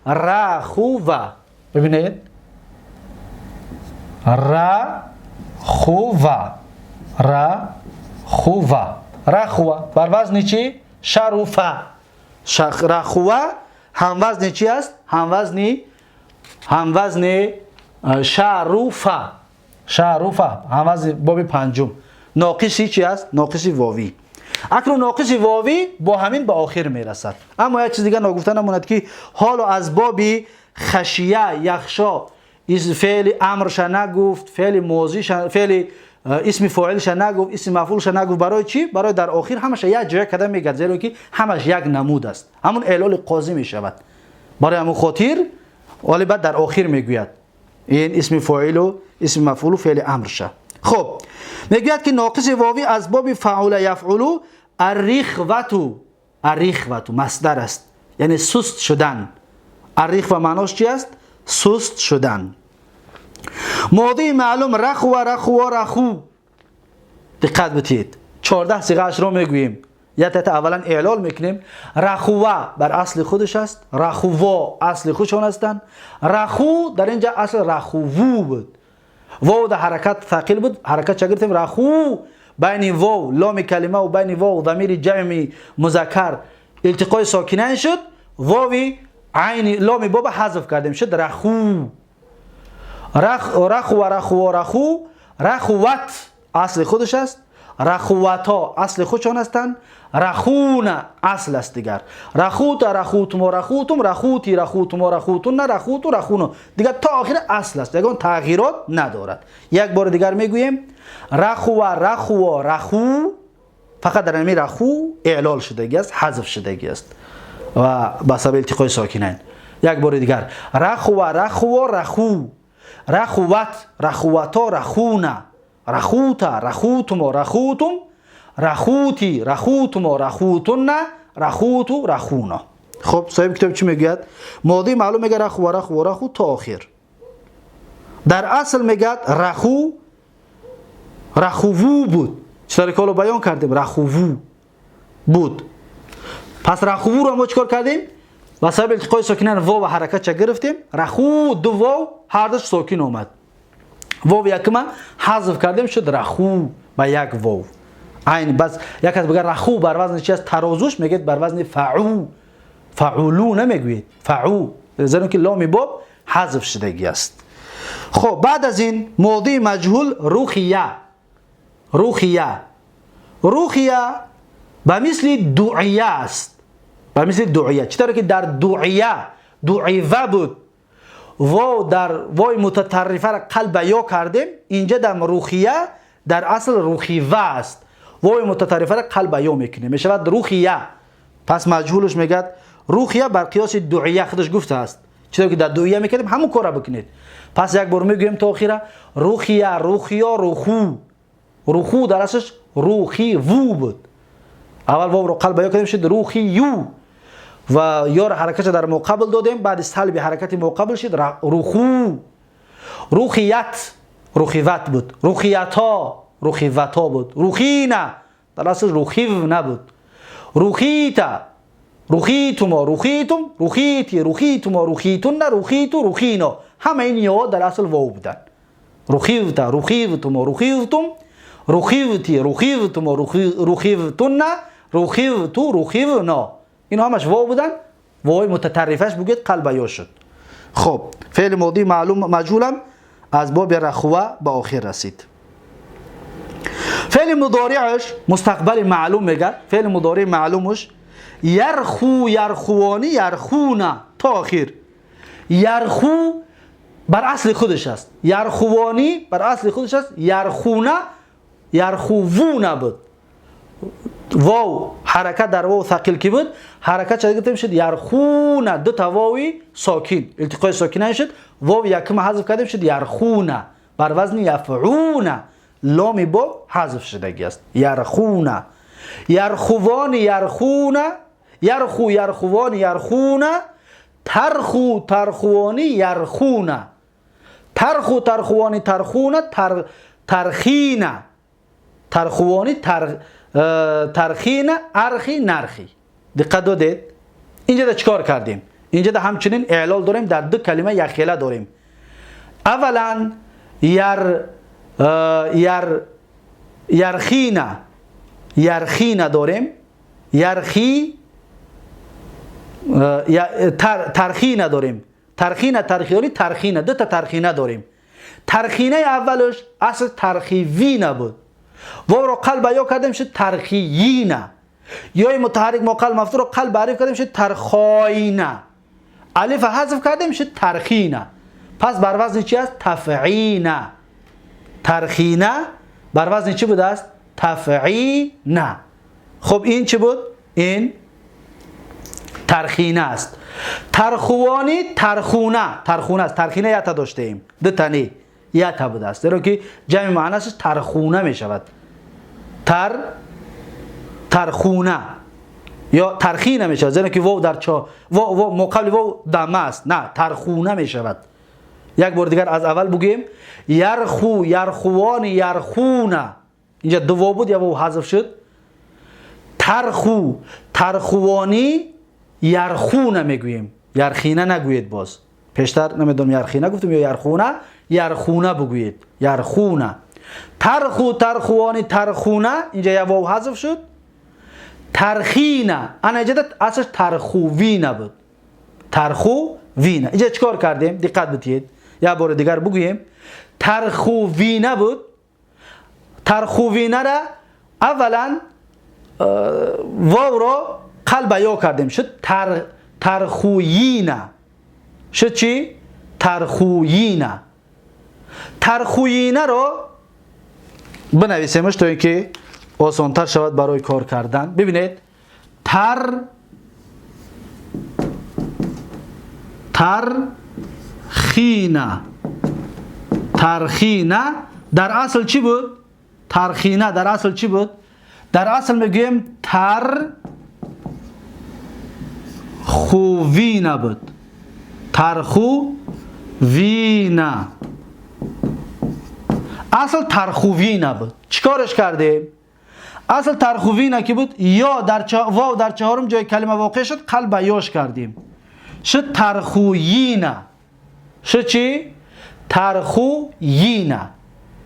رخوه. ببینید رخوه، رخوه، رخوه بر وزن چی؟ شروفه. رخوه هم وزن چی است؟ هم وزن شروفه. شروفه هم وزن باب پنجم. ناقصی چی است؟ ناقصی واوی. اکنون ناقص واوی با همین به آخر میرسد. اما یک چیز دیگه نگفته نماند که حالا از باب خشیه یخشا فعل امرش نگفت، فعل ماضیش، فعل اسم فاعلش نگفت، اسم مفعولش نگفت. برای چی؟ برای در آخر همش یک جای کدام میگه، زیرا که همش یک نمود است، همون اعلال قاضی میشود. برای همون خاطر ولی بعد در آخر میگوید این اسم فاعل و اسم مفعول و فعل امرشه. خب میگوید که ناقص واوی از باب فعل یفعلو الرخوة. الرخوة مصدر است، یعنی سست شدن. الرخوة معناش چی است؟ سست شدن. ماضی معلوم رخوه رخوه رخو. دقت بدید 14 صیغه اش رو میگوییم. یا تا اولا اعلال میکنیم. رخوه بر اصل خودش است، رخوه اصل خودشون هستند. رخو در اینجا اصل رخوو بود، واو در حرکت ثقیل بود، حرکت چه گرفتیم؟ رخو. بین واو لام کلمه و بین واو ضمیر جمع مذکر التقای ساکنین شد، واوی عین لام باب حذف کردیم شد رخو. رخو رخو رخو. رخوت اصل خودش است، رخوتا اصل خودشان هستند. رخون اصل است دیگر. رخوت رخوتم و رخوتم، رخوتی رخوتم و رخوتون، رخوت و رخون دیگر تا آخر اصل است، یگان تغییرات ندارد. یک بار دیگر میگوییم رخو رخو رخو. فقط در این رخو اعلال شدگی است، حذف شدگی است و به سبب التقای ساکنین. یک بار دیگر رخو رخو رخو. رخوت رخوتا رخونه. رخوتا رخوتم و رخوتم، رخوتی رخوتم و رخوتن، رخوت و رخونا. خب صاحب کتاب چی میگوید؟ ماضی معلوم میگه رخو رخو رخو تا آخر. در اصل میگه رخو رخوو بود. چطور که بیان کردیم؟ رخوو بود. پس رخوو رو ما چیکار کردیم؟ با سبب التقای ساکنین واو و حرکت چه گرفتیم؟ رخو دو واو هر دوش ساکن اومد، واو یکم حذف کردیم شد رخو با یک واو. عین بس یک از بگه رخو بر وزن چی است؟ ترازوش میگید بر وزن فعو. فعولو نمیگوید، فعو، زیرا که لام باب حذف شدگی است. خب بعد از این ماضی مجهول رخیه. رخیه رخیه به مثل دعیه است، به مثل دعیه. چطور که در دعیه دعیوه بود، واو در وای متطرفه را قلب یا کردیم، اینجا در رخیه در اصل رخیوه است، وای متطرفه را قلب یا میکنیم میشود رخیه. پس مجهولش میگه رخیه بر قیاس دعیه، خودش گفته است چطور که در دعیه میکنیم همون کار را بکنید. پس یک بار میگویم تا آخره رخیه رخیا رخو. رخو در اصلش رخی وو بود، اول واو رو قلب یا کردیم شد رخی یو و یا حرکت در مقابل دادیم، بعد سلب حرکت مقابل شد رخو. رخیت رخیوت بود، رخیتا رخیوتا بود، رخینه در اصل رخیو نبود، رخیتا رخیتم رخیتم رخیتی رخیتم رخیتن رخیتو رخینا، همه این یا در اصل واو بودن. رخیوت رخیوتم رخیوتم رخیوتی رخیوتم رخیوتن رخیوتو رخیونا، این همش واو بودن. واو متطرفش بگید قلب یا شد. خب فعل ماضی معلوم مجهولم از باب رخوه به آخر رسید. فعل مضارعش مستقبل معلوم میگه. فعل مضارع معلومش یرخو یرخوانی یرخونا تا آخر. یرخو بر اصل خودش است، یرخوانی بر اصل خودش است، یرخونا یرخوونا بود. واو حرکت در واو ثقیل کی بود، حرکت چه گفتیم شد یرخونا، دو تا واوی ساکن التقای ساکنه شد، واو یکم حذف کردیم شد یرخونا بر وزن یفعونا، لام با حذف شدگی است. یرخونا یرخوان یرخونا یرخو یرخوان یرخونا ترخو ترخوانی یرخونا ترخو ترخوانی ترخونا ترخینا ترخوانی ترخینا ارخی نرخی. دقت دادید؟ اینجا دا چیکار کردیم؟ اینجا دا همچنین اعلال داریم، در دو کلمه یخیله داریم. اولا یرخینا یرخینا داریم، یرخی ترخینا داریم، ترخینا ترخیانی ترخینا، دو تا ترخینا داریم. ترخینه اولش اصل ترخیوینا بود، واو رو قلب یا کردیم شد ترخیینا، یا متحرک ما قلب مفتوح رو قلب عریف کردیم شد ترخایینا، الف حذف کردیم شد ترخینا. پس بر وزن چی است؟ تفعینا. ترخینا بر وزن چی بود است؟ تفعینا. خب این چی بود؟ این ترخینه است. ترخوانی ترخونه، ترخونه است. ترخینه یتا داشته ایم، دو تنی یتا بوده است، در که جمع معنیش ترخونه می شود. ترخونه یا ترخینه می شود، زیرا که واو در چا واو مقابل واو دمه است. نه، ترخونه می شود. یک بار دیگر از اول بگیم یرخو یرخوان یرخونه، اینجا دو واو بود یا واو حذف شد. ترخو ترخوانی یرخونه میگوییم، یرخینه نگویید. باز پیشتر نمیدونم یرخینه گفتم یا یرخونه، یرخونه بگویید، یرخونه. ترخو ترخوانی ترخونه، اینجا یا واو حذف شد. ترخینه انا اینجا اصلا ترخوینه بود، ترخوینه. اینجا چیکار کردیم؟ دقت بدید، یا بار دیگر بگوییم. ترخوینه بود. ترخوینه را اولا واو رو قلب یا کردیم شد ترخویینه. شد چی؟ ترخویینه. ترخویینه رو بنویسیمش تا اینکه آسانتر شود برای کار کردن. ببینید ترخینه. ترخینه در اصل چی بود؟ ترخینه در اصل چی بود؟ در اصل میگیم ترخوینه بود. ترخوینه اصل ترخوینه بود. چیکارش کردیم؟ اصل ترخوینه که بود یا در واو در چهارم جای کلمه واقع شد، قلب یاش کردیم شد ترخوینه. شد چی؟ ترخوینه.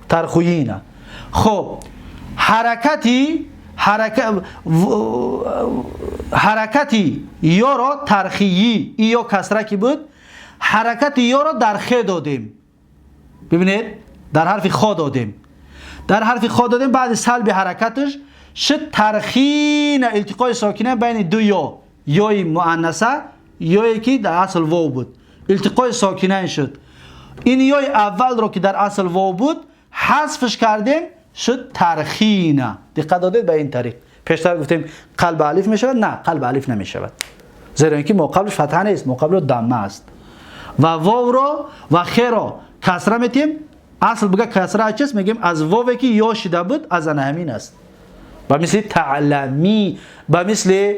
ترخوینه. خب حرکتی یا را ترخیی یا کسره کی بود، حرکتی یا را در خ دادیم. ببینید در حرف خا دادیم، در حرف خا دادیم، بعد سلب حرکتش شد ترخین، التقای ساکنه بین دو یای مؤنثه یایی که در اصل واو بود، التقای ساکنه شد. این یای اول رو که در اصل واو بود حذفش کردیم شد ترخینه. دقت دادید به این طریق. پیشتر گفتیم قلب الف می شود، نه قلب الف نمی شود، زیرا اینکه مقابلش فتحه نیست، مقابل دمه است. و واو رو و خ رو کسره میتیم. اصل بگه کسره چیست؟ میگیم از واوی که یا شده بود از آن همین است. به مثل تعلمی، به مثل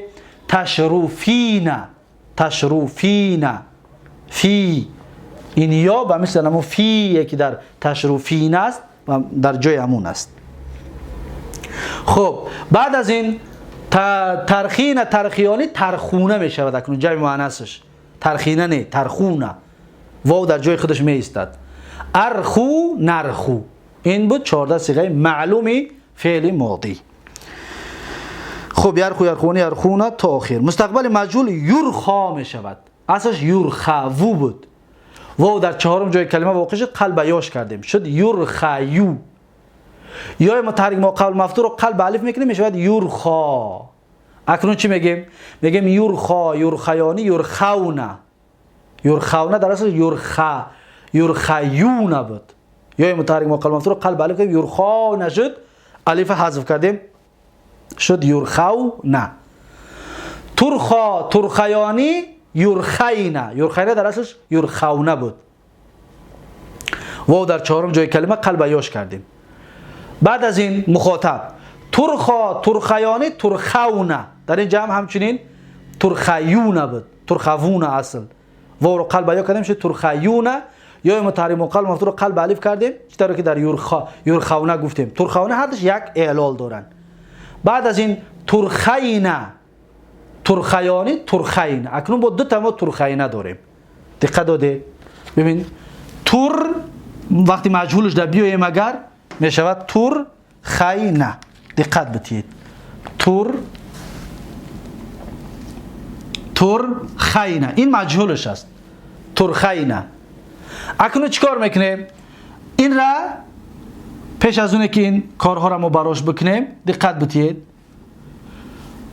تشروفینا. تشروفینا فی، این یا به مثل همون فی که در تشروفین است در جای همون است. خب بعد از این ترخین ترخیانی ترخونه می شود اکنون جمع مؤنثش. ترخینه نه، ترخونه. واو در جای خودش می ایستد. ارخو نرخو. این بود 14 صیغه معلومی فعل ماضی. خب یرخو یرخونی یرخونه تا آخر. مستقبل مجهول یرخا می شود. اصلش یرخوو بود. واو در چهارم جای کلمه واقع شد، قلب یاش کردیم شد یرخیو. یا متحرک ما قبل مفتوح رو قلب الف میکنیم میشود یرخا. اکنون چی میگیم؟ میگیم یرخا، یرخیانی، یرخونه. یرخونه در اصل یرخا، یرخیون بود. یا متحرک ما قبل مفتوح رو قلب الف کردیم یرخا نشد، الف حذف کردیم شد یرخونه. ترخا، ترخیانی، یرخینه. یرخینه در اصلش یرخونه بود. واو در چهارم جای کلمه قلب یاش کردیم. بعد از این مخاطب ترخا، ترخیانی، ترخونه. در این جمع همچنین ترخیونه بود، ترخوونه اصل. واو رو قلب یا کردیم شد ترخیونه. یا متحرک مقلب مفتوح رو قلب الف کردیم چطور که در یرخونه گفتیم. ترخونه هر دوش یک اعلال دارن. بعد از این ترخینه، ترخیانی، ترخین. اکنون با دو تا ما ترخینه داریم. دقت داده؟ ببین تر وقتی مجهولش در بیایم اگر می شود ترخینه. دقت بدید. ترخینه این مجهولش است. ترخینه. اکنون چیکار میکنیم؟ این را پیش از اونه که این کارها را ما براش بکنیم دقت بدید.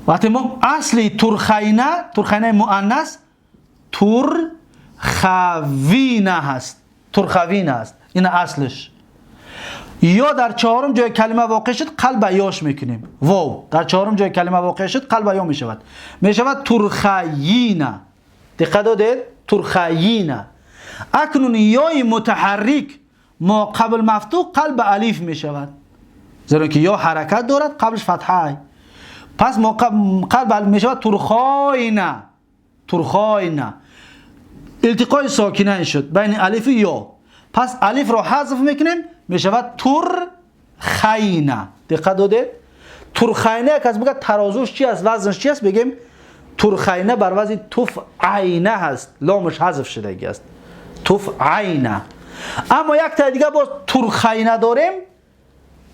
وقتی ما اصلی ترخینه، ترخینه مؤنث ترخوینه هست. ترخوینه است. این اصلش. یا در چهارم جای کلمه واقع شد قلب یاش میکنیم. واو در چهارم جای کلمه واقع شد قلب یا میشود. میشود ترخینه. دقت دادید؟ ترخینه. اکنون یای متحرک ما قبل مفتوح قلب الف میشود. زیرا که یا حرکت دارد قبلش فتحه. پس ما قلب الف میشود ترخاینه. ترخاینه. التقای ساکنه شد بین الف و یا. پس الف را حذف میکنیم میشود ترخینه. دقت دادید؟ ترخینه کس بگه ترازوش چی است، وزنش چی است، بگیم ترخینه بر وزن تفعینه هست. لامش حذف شدگی است. تفعینه. اما یک تا دیگه باز ترخینه داریم،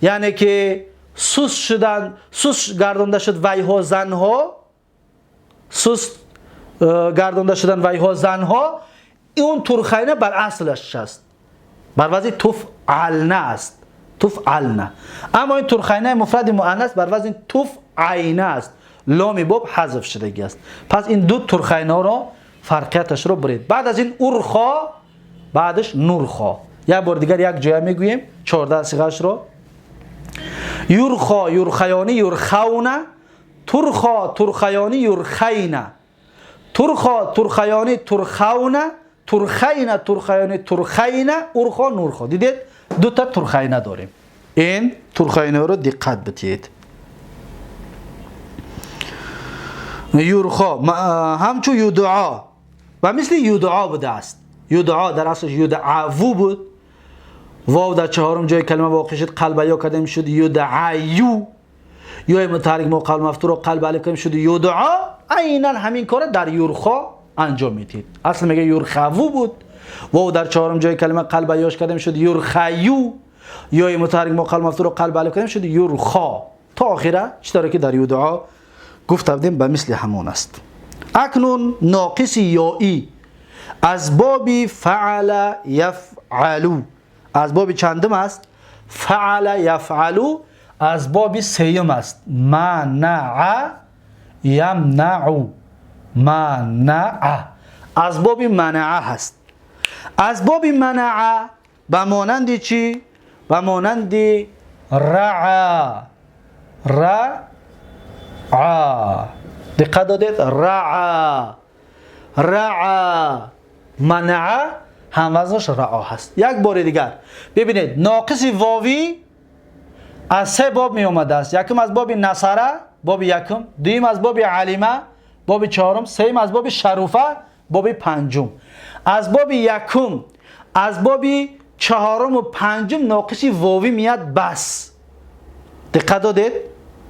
یعنی که سوس شدن، سوس گردانده شد ویها زنها، سوس گردانده شدن ویها زنها. اون ترخینه بر اصلش است، بر وزن تفعلنه است. تفعلنه. اما این ترخینه مفرد مؤنث بر وزن تفعینه است. لام باب حذف شدگی است. پس این دو ترخینه را فرقیتش رو برید. بعد از این ارخا، بعدش نورخا. یک بار دیگر یک جای میگوییم 14 صیغه‌اش رو. یرخا، یرخیانی، یرخونه. ترخا، ترخیانی، یرخینه. ترخا، ترخیانی، ترخونه. ترخینه، ترخیانی، ترخینه. ارخا، نورخا. دیدید دو تا ترخینه داریم. این ترخینه رو دقت بدید. یرخا همچون یدعا و مثل یدعا بوده است. یدعا در اصلش یدعوو بود. واو در چهارم جای کلمه واقع شد قلب یا کردیم شد یدعیو. یا متحرک ما قلب مفتوح رو قلب الف کردیم شد یدعا. عیناً همین کار در یرخا انجام میدید. اصل میگه یرخوو بود. واو در چهارم جای کلمه قلب یاش کردیم شد یرخیو. یا متحرک ما قلب مفتوح رو قلب الف کردیم شد یرخا. تا آخره چطوری که در یدعا گفته بودیم به مثل همون است. اکنون ناقص یائی از باب فعل یفعلو. از باب چندم است؟ فعل یفعلو. از باب سیم است. منع یمنعو. منع. از باب منع هست. از باب منع به مانند چی؟ به مانند رعا. رعا. دقت دادید؟ رعا. رعا. منع هم وزنش رعا هست. یک بار دیگر ببینید ناقص واوی از سه باب می آمده است. یکم از باب نصره، باب یکم. دویم از باب علیمه، باب چهارم. سوم از باب شروفه، باب پنجم. از باب یکم، از باب چهارم و پنجم ناقص واوی میاد بس. دقت دادید؟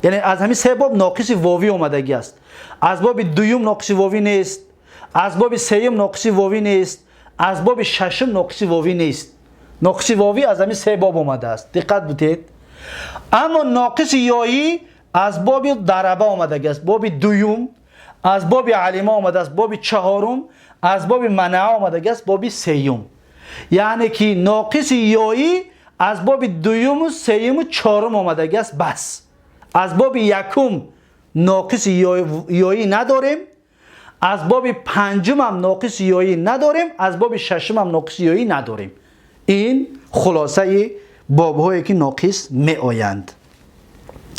یعنی از همین سه باب ناقص واوی اومدگی است. از باب دوم ناقص واوی نیست، از باب سوم ناقص واوی نیست، از باب ششم ناقص واوی نیست. ناقص واوی از همین سه باب اومده است. دقت بدید. اما ناقص یایی از باب ضربه اومده است، باب دوم، از باب علمه اومده است، باب چهارم، از باب منع اومده است، باب سوم. یعنی که ناقص یایی از باب دوم و سوم و چهارم اومده است بس. از باب یکم ناقص یایی نداریم، از باب پنجم هم ناقص یایی نداریم، از باب ششم هم ناقص یایی نداریم. این خلاصه باب هایی که ناقص می آیند.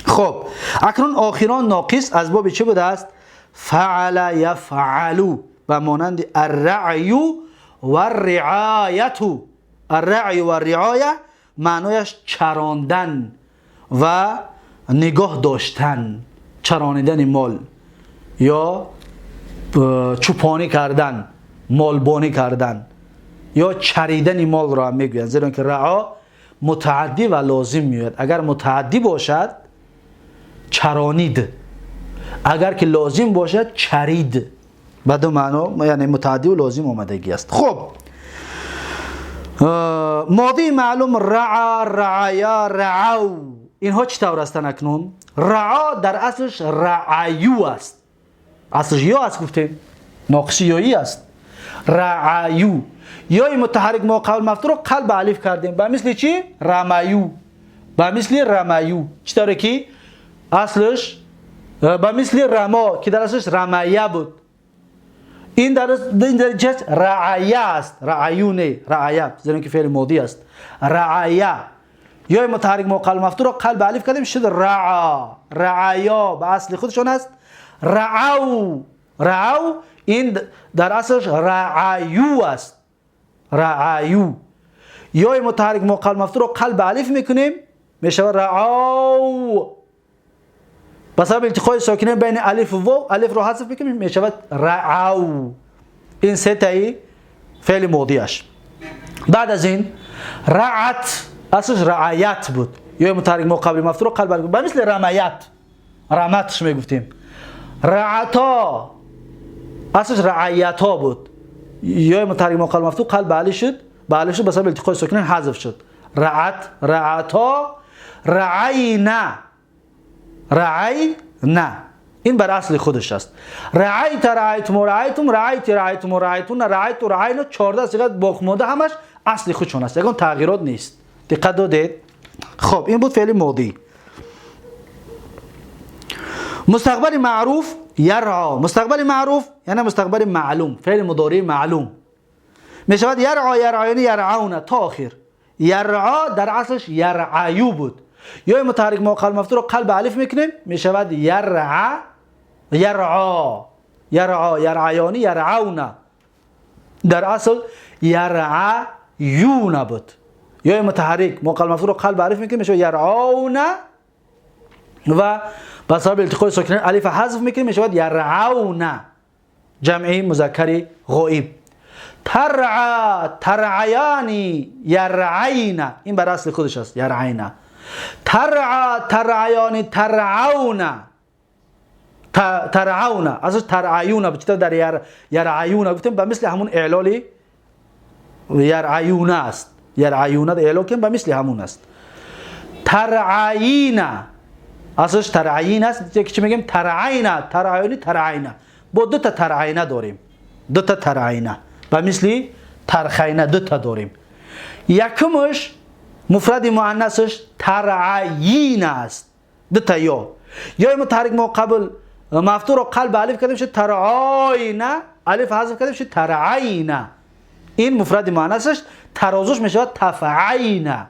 خب اکنون آخران ناقص از باب چه بوده است؟ فعل یفعلو و مانند الرعی و الرعایت. الرعی و الرعایه معنایش چراندن و نگاه داشتن، چرانیدن مال یا چوپانی کردن، مالبانی کردن یا چریدن مال را میگویند، زیرا که رعا متعدی و لازم میاد. اگر متعدی باشد چرانید، اگر که لازم باشد چرید. به دو معنا یعنی متعدی و لازم آمدگی است. خب ماضی معلوم رعا، رعایا، رعو، اینها چطور هستند اکنون؟ رعا در اصلش رعایو است. اصلش یا است، گفتیم ناقص یایی است. رعایو یا متحرک ما قبل مفتوح رو قلب الف کردیم به مثل چی؟ رمایو. به مثل رمایو چطوره که اصلش به مثل رما که در اصلش رمایه بود. این در جهت رعایه است، رعایو نه، رعایه، زیرا که فعل ماضی است. رعایه یا متحرک ما قبل مفتوح رو قلب الف کردیم شد رعا. رعایا به اصل خودشون است رعو. رعو این در اصلش رعایو است. رعایو یا متحرک ما قبل مفتوح رو قلب الف میکنیم میشه رعاو. بس التقاء ساکنین بین الف و واو، الف رو حذف میکنیم میشه رعاو. این سه تایی فعل ماضیش. بعد از این رعت اصلش رعایت بود یا متحرک ما قبل مفتوح رو قلب الف به مثل رمایت، رمتش میگفتیم. رعتا اصلش رعایتا بود یا متحرک ما قبل مفتوح قلب الف شد، به شد بس التقاء ساکنین حذف شد. رعت، رعتا، رعینا، رعینا. این بر اصل خودش است. رعیت، رعیتم، رعیتم، رعیت، رعیتم، رعیتون، رعیت و رعینا 14 صیغه باقی‌مانده همش اصل خودشون است. یگان تغییرات نیست. دقت دادید؟ خب این بود فعل ماضی. مستقبل معروف یرعا. مستقبل معروف یعنی مستقبل معلوم، فعل مضارع معلوم. می شود یرعا، یرعایان، یرعون تا آخر. یرعا در اصلش یرعایو بود یا متحرک ما قلب مفتوح رو قلب الف میکنیم می شود یرعا، یرعا، یرعا، یرعایان، یرعون. در اصل یرعایون بود یا متحرک ما قلب مفتوح رو قلب الف میکنیم می شود یرعون و با سبب التقاء ساکنین الف حذف میکنیم می شود یرعون. جمعی مذکر غائب. ترعا، ترعیانی، یرعینا. این بر اصل خودش است یرعینا. ترعا، ترعیانی، ترعون. ترعون اصلا ترعیون بچه در یرعیون گفتیم به مثل همون اعلالی یرعیون است. یرعیون در اعلال کنیم به مثل همون است. ترعینا اصلش ترعین است. یکی چی میگیم ترعینا، ترعیانی، ترعینا. با دو تا ترعینا داریم، دو تا ترعینا به مثل ترخینا دو تا داریم. یکمش مفرد مؤنثش ترعیین است، دو تا یا متحرک ما قبل مفتوح رو قلب الف کردیم شد ترعینا، الف حذف کردیم شد ترعینا. این مفرد مؤنثش ترازوش میشه تفعینا.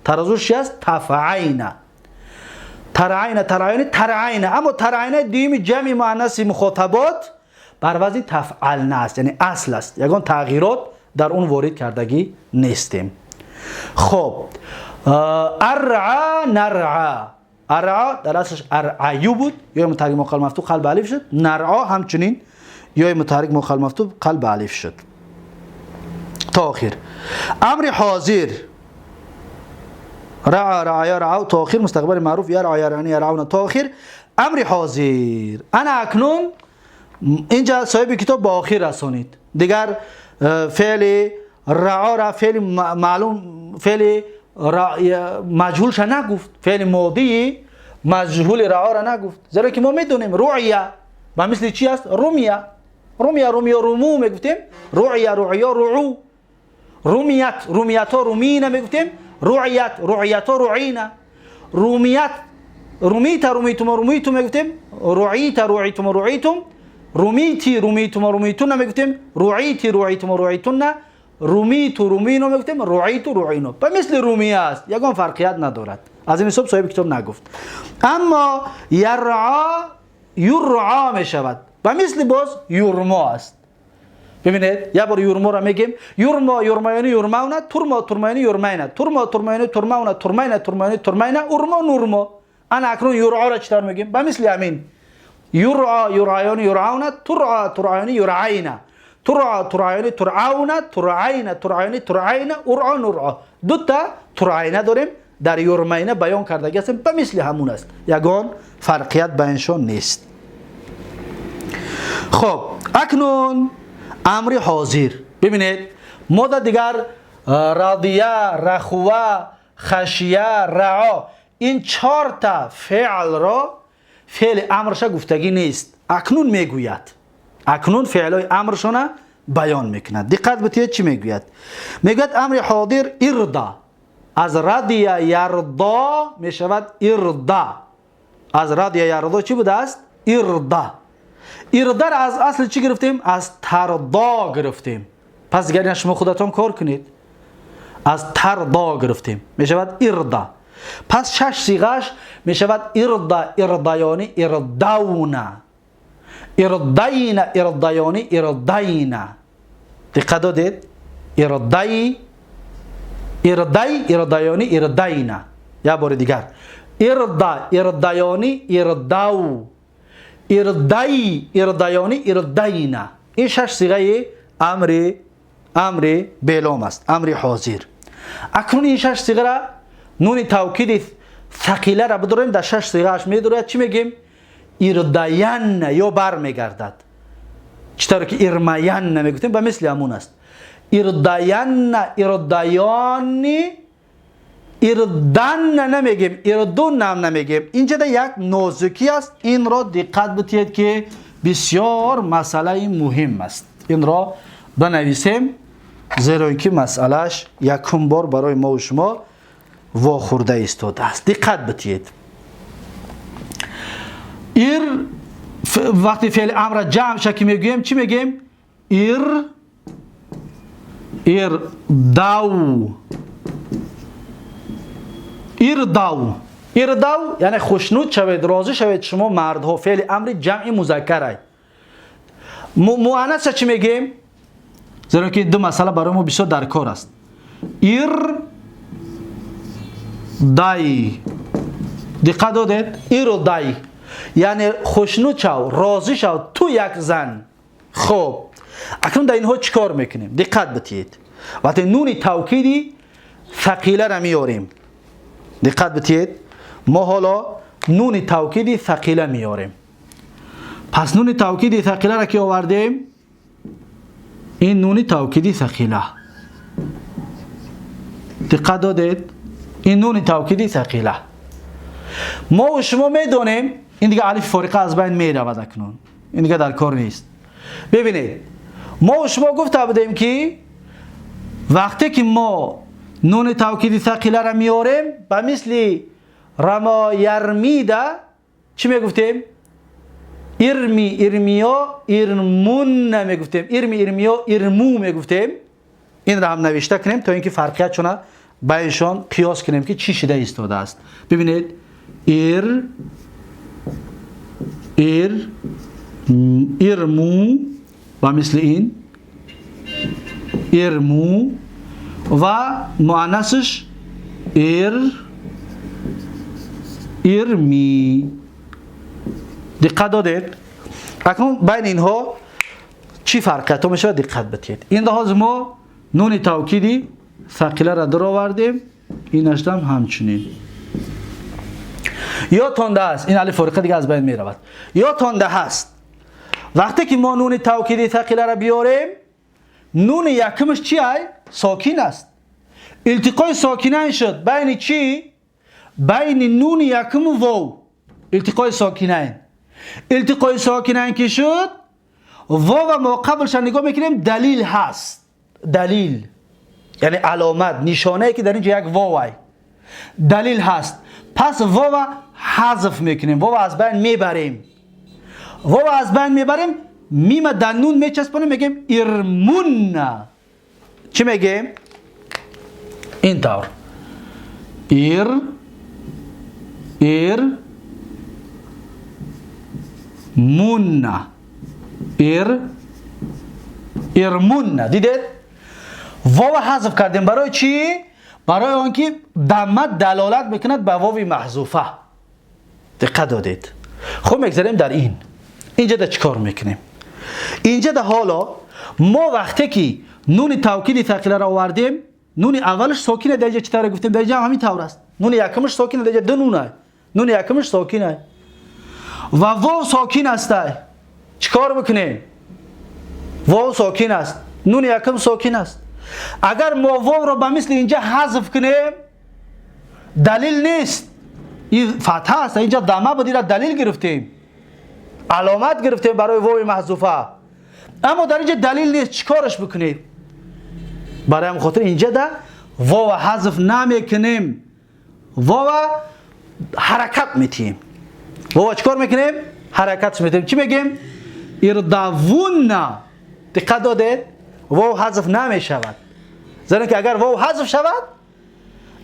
ترازوش است تفعینا. ترعینا، ترعیانی، ترعینا. اما ترعینا دیم جمع مؤنث مخاطبات بر وزن تفعلن است، یعنی اصل است. یگان تغییرات در اون وارد کردگی نیستیم. خب ارعا، نرعا. ارعا در اصلش ارعیو بود یا متحرک ما قلب مفتوح قلب الف شد. نرعا همچنین یا متحرک ما قلب مفتوح قلب الف شد تا آخر. امر حاضر رعا رعایا رعاو تاخیر مستقبل معروف یرعا یرعنی یرعون تاخیر امر حاضر. انا اکنون اینجا صاحب کتاب با آخر رسانید. دیگر فعل رعا را فعل معلوم فعل مجهولش نگفت، فعل ماضی مجهول رعا را نگفت، زیرا که ما میدونیم رعیه و مثل چی است؟ رمیه رمو میگفتیم، رعیه رعیا رعو، رمیتا رمینه میگفتیم، رعیتا رعینه، رمیتم میگفتیم، رعیتم رمیتون میگفتیم، رعیتون رمینو میگفتیم، رعینو. و مثل رومیه است، یگان فرقیت ندارد. از این حساب صاحب کتاب نگفت. اما یرعا میشود و مثل باز یرما است. ببینید یه بار یرما را میگیم، یرمایانی یرمونه، ترمایانی یرمینه، ترمایانی ترمونه، ترمینه، ارما. انا اکنون یرعا را چطور میگیم؟ به مثل همین یرعایانی یرعونه، ترعایانی یرعینه، ترعایانی ترعونه، ترعینه، ارعا. دو تا ترعینه داریم در یرمینه بیان کردگی هستیم، به مثل همون است، یگان فرقیت بینشان نیست. خب اکنون امر حاضر. ببینید ما دیگر راضیه، رخوه، خشیه، رعا این 4 تا فعل را فعل امرش گفتگی نیست، اکنون میگوید. اکنون فعلای امرشون بیان میکند. دقت بتید چی میگوید؟ میگوید امر حاضر اردا، از رضیه یردا میشود اردا. از رضیه یردا چی بوده است؟ اردا. اردا را از اصل چی گرفتیم؟ از تردا گرفتیم. پس دیگر شما خودتون کار کنید. از تردا گرفتیم میشود اردا. پس 6 صیغه‌اش میشود اردا، اردایانی، ارداونا، اردین، اردایانی، اردینا. دقت دادید؟ اردای، اردایانی، اردینا. یا بار دیگر اردا، اردایانی، ارداو، اردایانی، اردینا. این 6 صیغه امر بیلام است، امر حاضر. اکنون این 6 صیغه را نون توکید ثقیله را بداریم در 6 صیغه‌اش میدارد. چی میگیم؟ ارداین یا بر میگردد. چطور که ارماین نمیگفتیم به مثل همون است. ارداین، اردایانی، اردن نمیگیم، اردون هم نمیگیم. اینجا در یک نازکی است، این را دقت بتید که بسیار مسئله مهم است. این را بنویسیم زیرا اینکه مسئلهش یکم بار برای ما و شما واخورده ایستاده است. دقت بتید. وقتی فعل امر جمع شکی میگویم چی میگیم؟ ارداو یعنی خوشنود شوید، راضی شوید شما مردها. فعل امر جمع مذکره. مؤنث چی میگیم؟ زیرا که دو مسئله برای ما بسیار درکار است. دای. دقت دادید؟ دای یعنی خوشنود شو، راضی شو تو یک زن. خب اکنون در اینها چیکار میکنیم؟ دقت بتید. وقتی نون توکیدی ثقیله را میاریم. دقت بتید. ما حالا نون توکیدی ثقیله میاریم. پس نون توکیدی ثقیله را که آوردیم، این نون توکیدی ثقیله. دقت دادید؟ این نون توکیدی ثقیله. ما و شما میدونیم این دیگه الف فارقه از بین میرود. اکنون این دیگه در کار نیست. ببینید ما و شما گفته بودیم که وقتی که ما نون توکیدی ثقیله را میاریم به مثل رما یرمیده چی میگفتیم؟ ارمیا ارمون نمیگفتیم، ارمیا ارمو میگفتیم. این را هم نوشته کنیم تا اینکه فرقیت چونه بینشان قیاس کنیم که چی شده ایستاده است. ببینید ارمو و مثل این ارمو و مؤنثش ارمی. دقت دادید؟ اکنون بین اینها چی فرقیت ها میشه؟ دقت بتید. این لحاظ ما نون توکیدی ثقیله را در آوردیم اینش هم همچنین. یا تنده است، این الف فارقه دیگه از بین می رود. یا تنده هست. وقتی که ما نون توکیدی ثقیله را بیاریم، نون یکمش چی ای؟ ساکن است. التقای ساکنین شد بین چی؟ بین نون یکم و واو. التقای ساکنین. التقای ساکنین که شد، واو ما قبلش نگاه میکنیم دلیل هست. دلیل یعنی علامت، نشانه که در اینجا یک واو دلیل هست. پس واو حذف میکنیم، واو از بین میبریم. واو از بین میبریم، میم در نون میچسبونیم، میگیم ارمون. چی میگیم؟ این طور ارمون. دیدید؟ واو حذف کردیم. برای چی؟ برای آنکه دمه دلالت میکند به واو محذوفه. دقت دادید؟ خب میگذاریم در اینجا در چیکار میکنیم؟ اینجا در حالا ما وقتی که نون توکید ثقیله را آوردیم، نون اولش ساکنه، در اینجا چطور گفتیم؟ در اینجا همین طور است. نون یکمش ساکنه، در اینجا دو نونه. نون یکمش ساکنه و واو ساکن است. چیکار بکنیم؟ واو ساکن است، نون یکم ساکن است. اگر ما واو را به مثل اینجا حذف کنیم، دلیل نیست، این فتحه است. اینجا دمه بودی را دلیل گرفتیم، علامت گرفتیم برای واو محذوفه، اما در اینجا دلیل نیست. چیکارش بکنیم؟ برای هم خاطر اینجا ده واو حذف نمیکنیم، واو حرکت میتیم. واو چیکار میکنیم؟ حرکت میتیم. چی میگیم؟ اردوون. دقت دادید؟ واو حذف نمیشود، زیرا که اگر واو حذف شود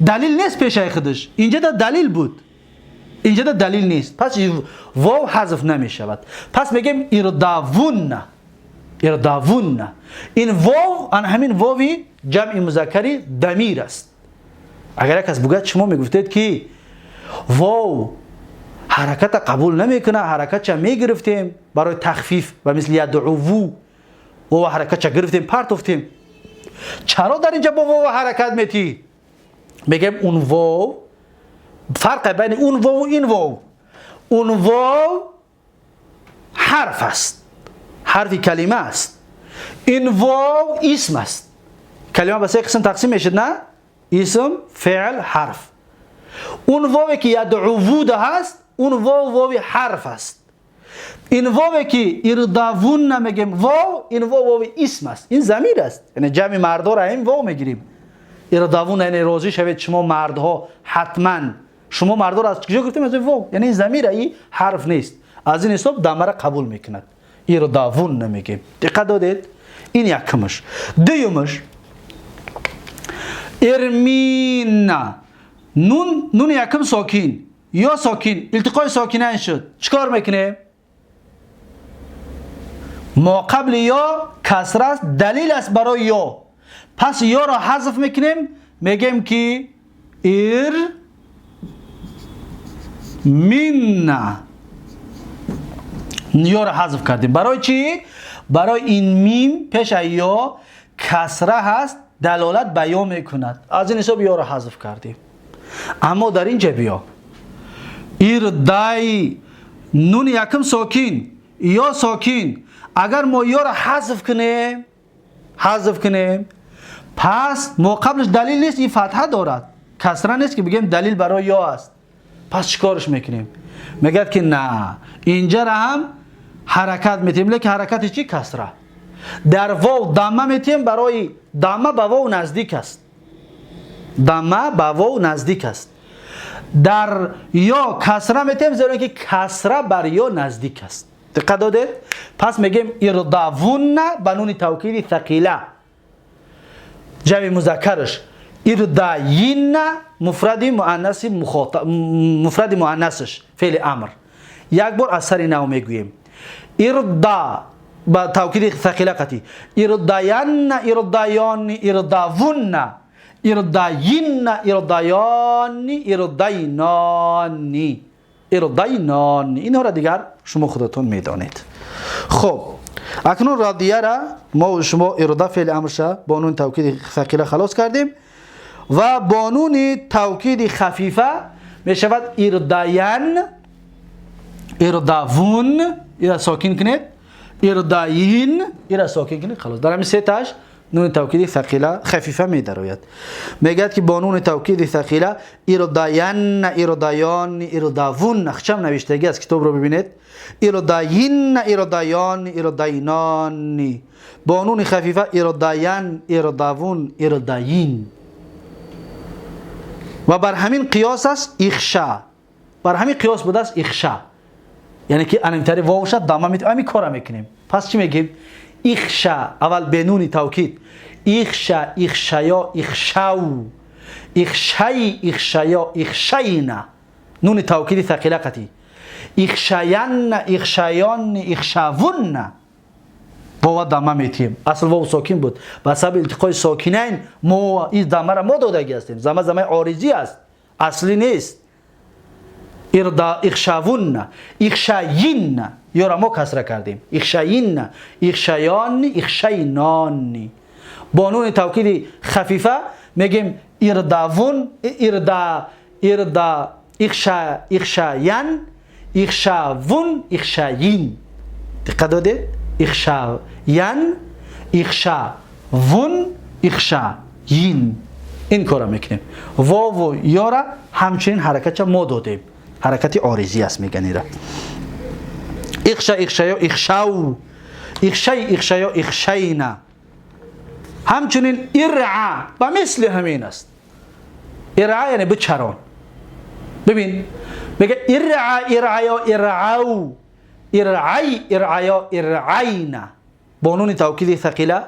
دلیل نیست پیش خودش. اینجا ده دلیل بود، اینجا ده دلیل نیست، پس واو حذف نمیشود. پس میگیم اردوون. اردوون. این واو آن همین واوی جمع مذکری ضمیر است. اگر کس بگوید شما میگفتید که واو حرکت قبول نمیکنه، حرکت چه میگرفتیم برای تخفیف و مثل یدعو و حرکت چه گرفتیم پرتفتیم، چرا در اینجا با واو حرکت میتی؟ میگم اون واو فرق بین اون واو و این واو. اون واو حرف است، حرفی کلمه است. این واو اسم است. کلمه به سه قسم تقسیم میشد، نه؟ اسم، فعل، حرف. اون واوی که یدعو هست، اون واو حرف است. این واوی که اردوون نمیگیم واو، این واو اسم است، این ضمیر است. یعنی جمع مردها را این واو میگیریم. اردوون یعنی راضی شوید شما مردها، حتما شما مردها را از کجا گرفتیم؟ از واو. یعنی این ضمیر، این حرف نیست. از این حساب دمه را قبول میکند. اردوون نمیگیم. دقت دادید؟ این یکمش. دومش ارمین. نون یکم ساکن یا ساکن، التقای ساکنین شد. چیکار میکنه؟ ما قبل یا کسره است، دلیل است برای یا. پس یا را حذف میکنیم، میگیم که ارمین. یا را حذف کردیم. برای چی؟ برای این میم پیش یا کسره هست، دلالت به یا میکند. از این حساب یا را حذف کردیم. اما در اینجا بیا ایردای نون یکم ساکن یا ساکن، اگر ما یا را حذف کنیم پس ما قبلش دلیل نیست، این فتحه دارد، کسره نیست که بگیم دلیل برای یا است. پس چیکارش میکنیم؟ میگه که نه، اینجا را هم حرکت میتیم، لیکن حرکت چی؟ کسره. در واو دمه میتیم، برای دمه به واو نزدیک است. دمه به واو نزدیک است. در یا کسره میتیم، زیرا که کسره بر یا نزدیک است. دقت دادید؟ پس میگیم اردوون به نون توکید ثقیله، جمع مذکرش ارداین، مفرد مؤنثش فعل امر. یک بار از سر نو میگوییم اردا با توکید ثقیله قطعی، ارداین، اردایان، اردوون، ارداین، اردایان، ارداینانی، ارداینانی. اینها را دیگر شما خودتون میدانید. خب اکنون رادیه را ما و شما اردا فعل امرش با نون توکید ثقیله خلاص کردیم. و با نون توکید خفیفه می شود ارداین، ارداون، ایرا ساکن کنید، ارداین، ایرا ساکن کنید. خلاص در همین سه تاش نون توکید ثقیله خفیفه می دروید. میگه که با نون توکید ثقیله ارداین، اردایان، ارداون. نخچم نوشتگی از کتاب رو ببینید. ارداین، اردایان، ارداینان. با نون خفیفه ارداین، ارداون، ارداین. و بر همین قیاس است اخشا. بر همین قیاس بوده است اخشا. یعنی که انمتری واو شد دامه میتونیم همین کارا میکنیم. پس چی میگیم؟ اخشا اول به نون توکید اخشا، اخشایا، اخشاو، اخشای، اخشایا، اخشاینا. نون توکید ثقیله قطعی. اخشاین، اخشایان، اخشاون. واو دامه میتیم. اصل واو ساکن بود. با سبب التقای ساکنین ما این دامه را ما دادگی هستیم. دامه عارضی است. اصلی نیست. اردا اخشاون، اخشاین یا را ما کسره کردیم. اخشاین، اخشایان، اخشاینان. با نون توکید خفیفه میگیم ارداون، اردا اخشاین، اخشاون، اخشاین. دقت دادید؟ اخشاین، اخشاون، اخشاین. این کارا میکنیم. واو و یا را همچنین حرکت ما دادیم. حرکت عارضی است میگن ایرا. اخشا، اخشایا، اخشاو، اخشای، اخشایا، اخشاینا. همچنین ارعا و مثل همین است. ارعا یعنی بچران. ببین میگه ارعا، ارعایا، ارعاو، ارعای، ارعایا، ارعاینا. با نون توکید ثقیله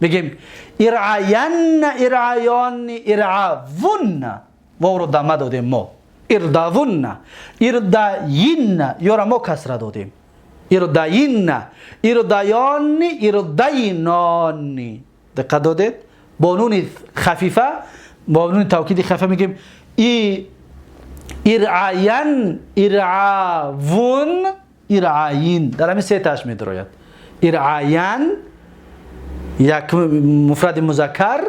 میگیم ارعاین، ارعایان، ارعاون. واو رو دامه دادیم ما. ارداون، ارداین یا را ما کسره دادیم. ارداین، اردایان، ارداینان. دقت دادید؟ با نون خفیفه، با نون توکید خفیفه میگیم ارعاین، ارعاون، ارعاین. در همین سه تاش میدروید. ارعاین یک مفرد مذکر،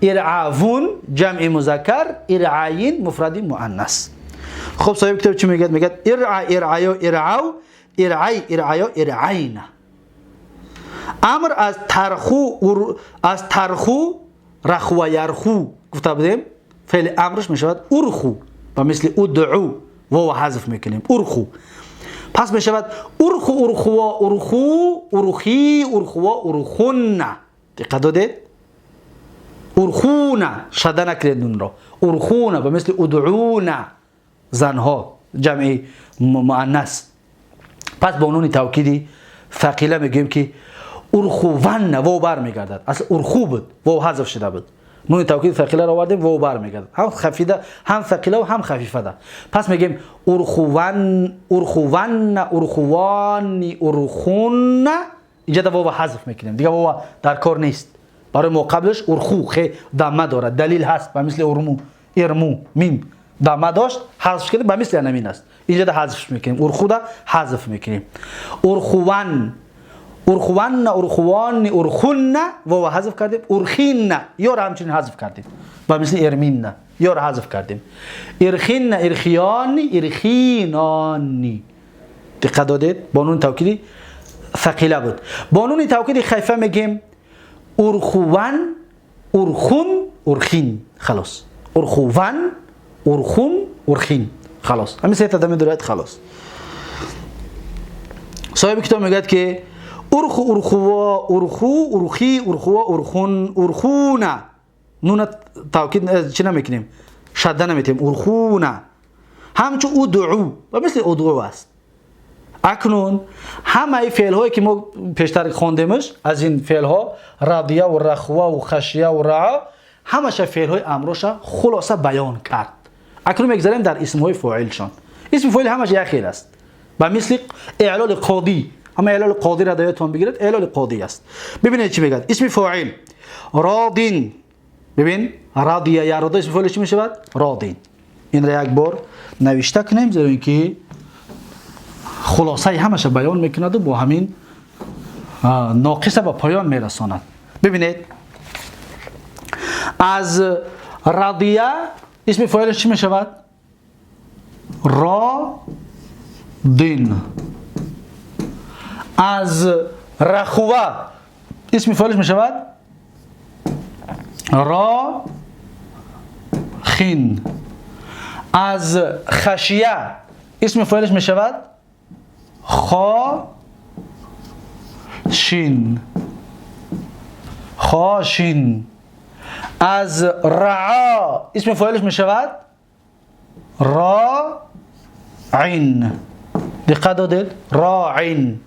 ارعاون جمع مذکر، ارعاین مفرد مؤنث. خب صاحب کتاب چی میگه؟ میگه ارعا، ارعایا، ارعاو، ارعای، ارعایا، ارعاینا. امر از ترخو رخو و یرخو گفته بودیم. فعل امرش میشود ارخو و مثل ادعو واو حذف میکنیم. ارخو. پس میشود ارخو، ارخوا، ارخو، ارخی، ارخوا، ارخون. دقت دادید؟ ارخونا شده نکرید نون را. ارخونا به مثل ادعونا زنها جمع مؤنث. پس با نون توکیدی ثقیله میگیم که ارخوون واو بر میگردد. اصل ارخو بود واو حذف شده بود. نون توکید ثقیله را آوردیم واو بر میگردد. هم خفیفه، هم ثقیله و هم خفیفه ده. پس میگیم ارخوون، ارخوون، ارخوان، ارخون. اینجا واو حذف میکنیم. دیگه واو در کار نیست. برای ما قبلش ارخو خی دامه دارد. دلیل هست به مثل ارمو، ارمو، میم دامه داشت حذف کردیم به مثل همین است. اینجا ده حذف میکنیم. ارخو ده حذف میکنیم. ارخوون، ارخوان، ارخوان، ارخون واو حذف کردیم. ارخین یا را همچنین حذف کردیم به مثل ارمین یا را حذف کردیم. ارخین، ارخیان، ارخینانی. دقت دادید؟ با نون توکیدی ثقیله بود. با نون توکیدی خفیفه میگیم ارخوان، ارخون، ارخین. خلاص. ارخوان، ارخون، ارخین. خلاص. همین سه تا دم درایت خلاص. صاحب کتاب میگه که ارخو، ارخوا، ارخو، ارخی، ارخوا، ارخون، ارخونا. نون توکید چی نمیکنیم؟ شده نمیتیم. ارخونا. همچون ادعو و مثل ادعو است. اکنون همه فعل هایی که ما پیشتر خواندیمش از این فعل ها راضیه و رخوه و خشیه و رعا همش فعل های امروش خلاصه بیان کرد. اکنون میگذاریم در اسم های فاعلشان. اسم فاعل همش یک خیل است. به مثل اعلال قاضی. همه اعلال قاضی را دایتون بگیرید. اعلال قاضی است. ببینید چی میگه. اسم فاعل راضین. ببین راضیه یا راضی اسم فاعل چی میشود؟ راضین. این را یک بار نوشته کنیم زیرا اینکه خلاصه همش بیان میکند و با همین ناقصه به پایان میرساند. ببینید از رضیه اسم فاعلش چی می شود؟ رادین. از رخوه اسم فاعلش می شود؟ راخین. از خشیه اسم فاعلش می شود؟ خاشین. خاشین. از رعا اسم فاعلش می شود؟ راعین. دقت دادید؟ راعین.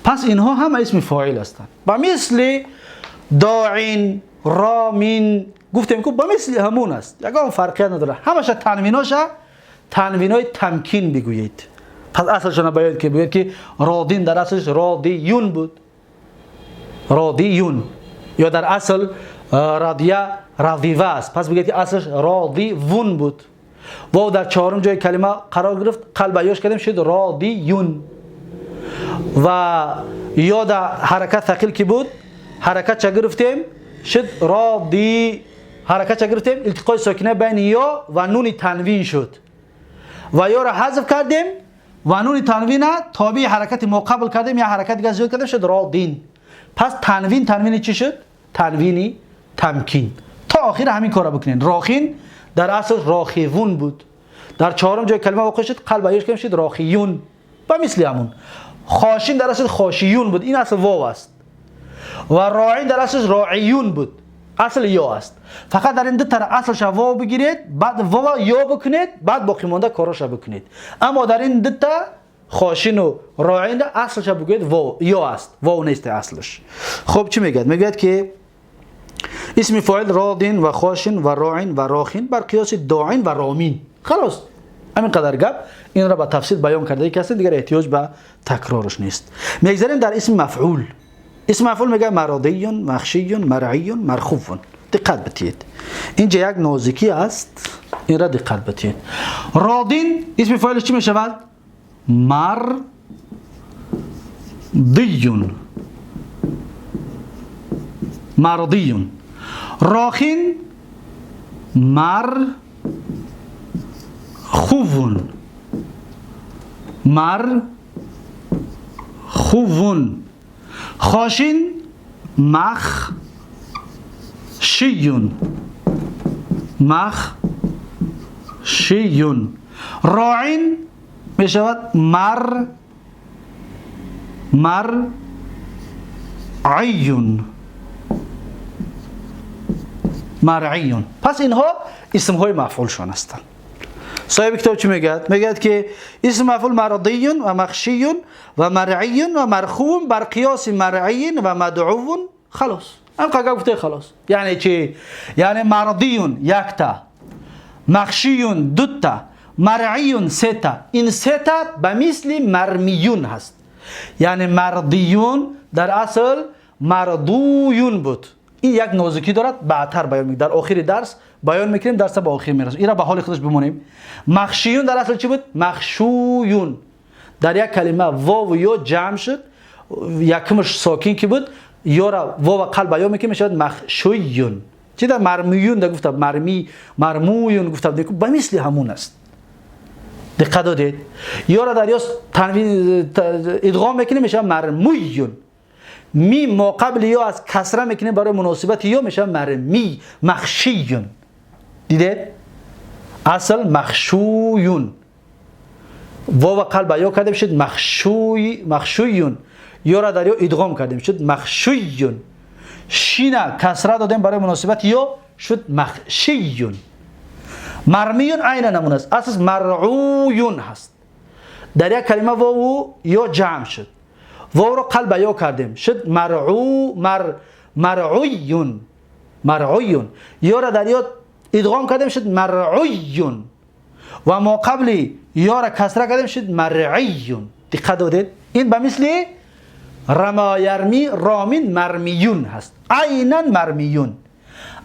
پس اینها هم اسم فاعل هستند. با مثل داعین، رامین گفتیم که با مثل همون است، یکم فرقی نداره. همش تنویناشا تنوینای تمکین بگویید. پس اصلشون باید که بگویید که رادین در اصلش رادیون بود، رادیون. یا در اصل رادیه رادیوه است، پس بگید که اصلش رادیون بود. واو در چهارم جای کلمه قرار گرفت، قلب ایاش کردیم شد رادیون. و یا در حرکت ثقیل که بود، حرکت چه گرفتیم؟ شد رادی. حرکت چه گرفتیم؟ التقای ساکنه بین یا و نون تنوین شد. و یا را حذف کردیم و نون تنوین تابع حرکت مقابل کردیم یا حرکت دیگه زیاد کردیم، شد رادین. پس تنوین چی شد؟ تنوینی تمکین. تا آخر همین کارا بکنین. راخین در اصل راخیون بود، در چهارم جای کلمه واقع شد، قلب ایاش کردیم شد راخیون. با مثل همون. خاشین در اصل خاشیون بود، این اصل واو است. و راعین در اصل راعیون بود، اصل یا است. فقط در این دو طرف اصلش واو بگیرید، بعد واو یا بکنید، بعد باقی مانده کاراش بکنید. اما در این دو تا خاشین و راعین اصلش بگید واو یا است، واو نیست اصلش. خب چی میگه؟ میگه که اسم فاعل رادین و خاشین و راعین و راخین بر قیاس داعین و رامین. خلاص همین قدر گپ. این را با تفصیل بیان کرده کسی دیگر احتیاج به تکرارش نیست. میگذاریم در اسم مفعول. اسم مفعول میگه مرادیون، مخشیون، مرعیون، مرخوفون. دقت بتید، اینجا یک نازکی است، این را دقت بتید. رادین اسم فاعلش چی میشود؟ مردیون. مردیون. راخین مرخوفون. مرخوفون. خاشین مخشیون. مخشیون. راعین می شود مرعیون. مرعیون. پس اینها اسم های مفعول شون هستند. صاحب کتاب چی میگه؟ میگه که اسم مفعول مرضیون و مخشیون و مرعیون و مرخوم بر قیاس مرعیون و مدعوون. خلاص هم که گفته خلاص. یعنی چی؟ یعنی مرضیون یک تا، مخشیون دو تا، مرعیون سه تا. این سه تا به مثل مرمیون هست. یعنی مرضیون در اصل مردویون بود. این یک نازکی دارد، بعدتر بیان میکنیم در آخر درس بیان میکنیم، درس با آخر میرسیم. این را به حال خودش بمونیم. مخشیون در اصل چی بود؟ مخشویون. در یک کلمه واو و یا جمع شد، یکمش ساکن کی بود، یا را واو قلب بیان میکنیم میشود مخشویون. چی در مرمیون در گفتم، مرمویون گفتم، به مثل همون است. دقت دادید؟ یا را در یا تنوین ادغام میکنیم میشه مرمویون. می ما قبل یا از کسره میکنه برای مناسبت یا میشه مرمی. مخشیون. دیدید؟ اصل مخشویون. واو قلب یا کردیم شد مخشویون. یا را در یا ادغام کردیم شد مخشویون. شینه کسره دادیم برای مناسبت یا شد مخشیون. مرمیون عین نمونه است، اصل مرعویون هست. در یک کلمه واو یا جمع شد، واو را قلب یا کردیم شد مرعویون. مرعویون. یا را در یا ادغام کردیم شد مرعویون. و ما قبلی یا را کسره کردیم شد مرعیون. دقت دادید؟ این به مثل رما یرمی رامین مرمیون هست، عینا مرمیون.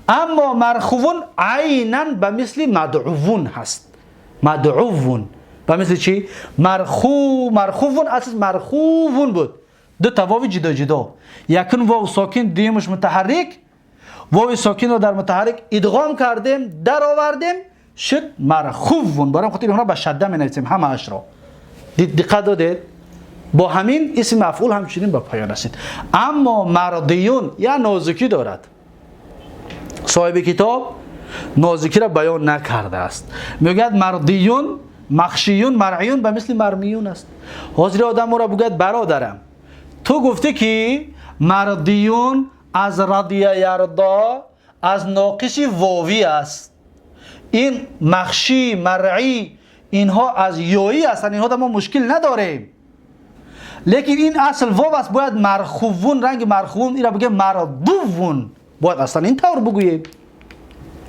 اما مرخوون عینا به مثل مدعوون هست. مدعوون به مثل چی؟ مرخوون اصلا مرخوون بود، دو تا واو جدا جدا، یکن واو ساکن دیمش متحرک واو ساکن رو در متحرک ادغام کردیم، در آوردیم، شد مرخوون. برای خاطر اونها با شده می نویسیم همه اش را. دقت دادید؟ با همین اسم مفعول همچنین به پایان رسید. اما مرضیون یا نازکی دارد. صاحب کتاب نازکی را بیان نکرده است. میگوید مرضیون، مخشیون، مرعیون به مثل مرمیون است. حاضر آدم را بگوید برادرم تو گفته که مرضیون از رضیه یرضا از ناقصی واوی است. این مخشی، مرعی اینها از یایی هستند، اینها ما مشکل نداریم. لیکن این اصل واو است، باید مرخوون، رنگ مرخوون این را بگه مرضوون، باید اصلا این طور بگوییم.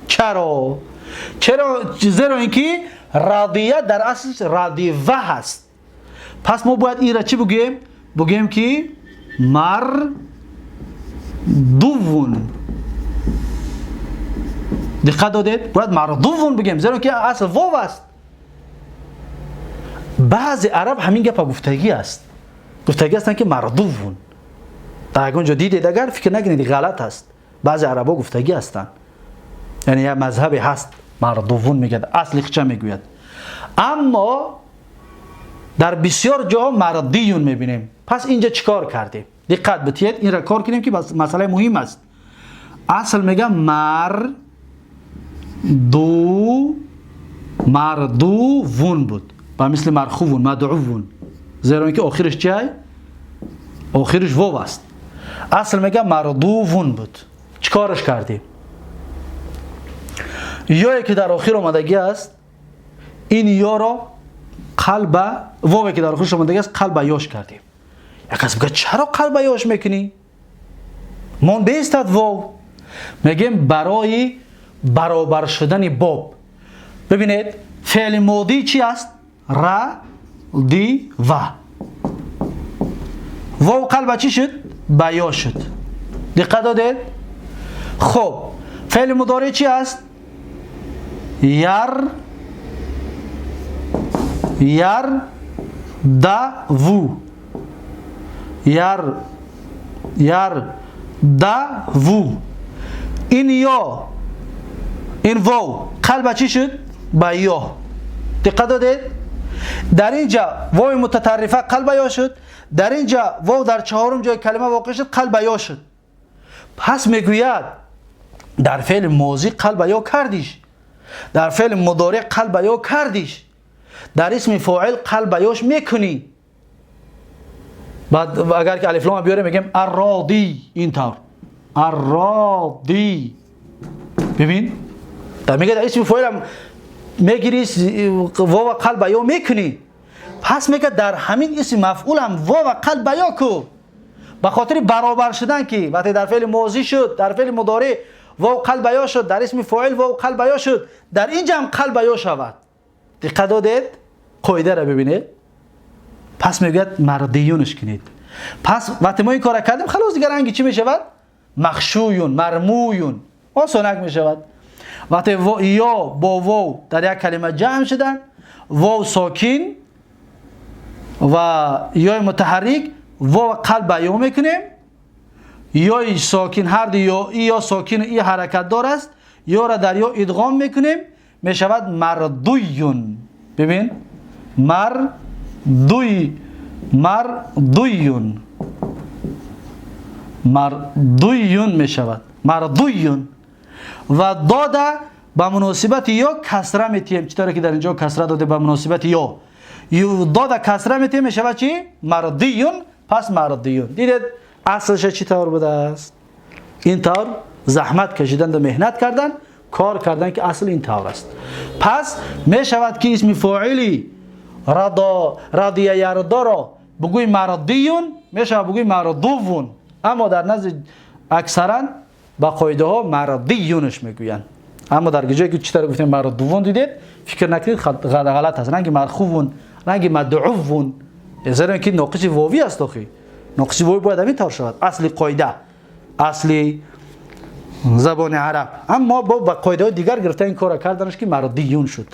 چرا؟ زیرا اینکه رضیه در اصل رضیه هست. پس ما باید این را چی بگیم؟ بگیم که مردوون. دقت دادید؟ باید مردوون بگیم زیرا که اصل واو است. بعضی عرب همین گپ گفتگی است. گفتگی هستن که مردوون. در اونجا دیدید اگر فکر نکنید غلط است. بعضی عربا گفتگی هستن. یعنی یه مذهبی هست مردوون میگه، اصلش چه میگوید. اما در بسیار جاها مردیون میبینیم. پس اینجا چیکار کردیم؟ دقت بدید، این را کار کنیم که مسئله مهم است. اصل میگه مردوون بود، با مثل مرخوون، مدعوون، زیرا اینکه آخرش چیه؟ آخرش واو است. اصل میگه مردوون بود. چیکارش کردیم؟ یایی که در آخر آمدگی است، این یا را قلب واوی که در آخرش آمدگی است قلب یاش کردیم. یک کس میگه چرا قلب یاش میکنی؟ من بیستد واو. میگیم برای برابر شدن باب. ببینید فعل ماضی چی است؟ دی و واو قلب چی شد؟ بیا شد. دقت دادید؟ خب فعل مضارع چی است؟ دو این یا این واو قلب چی شد؟ بیا. دقت دادید؟ در اینجا واو متطرفه قلب یا شد، در اینجا واو در چهارم جای کلمه واقع شد قلب یا شد. پس میگوید در فعل ماضی قلب یا کردیش، در فعل مضارع قلب یا کردیش، در اسم فاعل قلب یاش میکنی. بعد اگر که الف لام بیاره میگیم الراضی، این طور الراضی. ببین در میگه در اسم فاعل هم میگیری واو قلب یا میکنی. پس میگه در همین اسم مفعول هم واو قلب یا کو، به خاطر برابر شدن که وقتی در فعل ماضی شد، در فعل مضارع واو قلب یا شد، در اسم فاعل واو قلب یا شد، در اینجا هم قلب یا شود. دقت دادید؟ قاعده را ببینید. پس میگه مردیونش کنید. پس وقتی ما این کار کردیم خلاص دیگه رنگی چی میشود؟ مخشویون، مرمویون، آسانک میشود. وقتی یا با واو در یک کلمه جمع شدن، واو ساکن و یا متحرک، واو قلب یا میکنیم، یا ساکن، هر دو یا ساکن این حرکت دار است، یا را در یا ادغام میکنیم، میشود مردویون. ببین مردویون میشود، مردویون. و داده به مناسبت یا کسره میتیم، چطوره که در اینجا کسره داده به مناسبت یا داده کسره میتیم، میشود چی؟ مردیون. پس مردیون. دیدید اصلش چی طور بوده است؟ این طور زحمت کشیدن و مهنت کردن، کار کردن که اصل این طور است. پس میشود که اسم فاعلی رضیه یرضا را بگوی مردیون، میشود بگوی مردوون. اما در نزد اکثرا با قاعده ها مردیونش میگوین. اما در جایی که چطور گفتیم مردوون، دیدید فکر نکنید غلط است. رنگ مرخوون، رنگ مدعوون، زیرا اینکه ناقص واوی است. آخی ناقص واوی باید همین طور شود، اصلی قاعده، اصلی زبان عرب. اما با قاعده دیگر گرفته این کار کردنش که مردیون شد.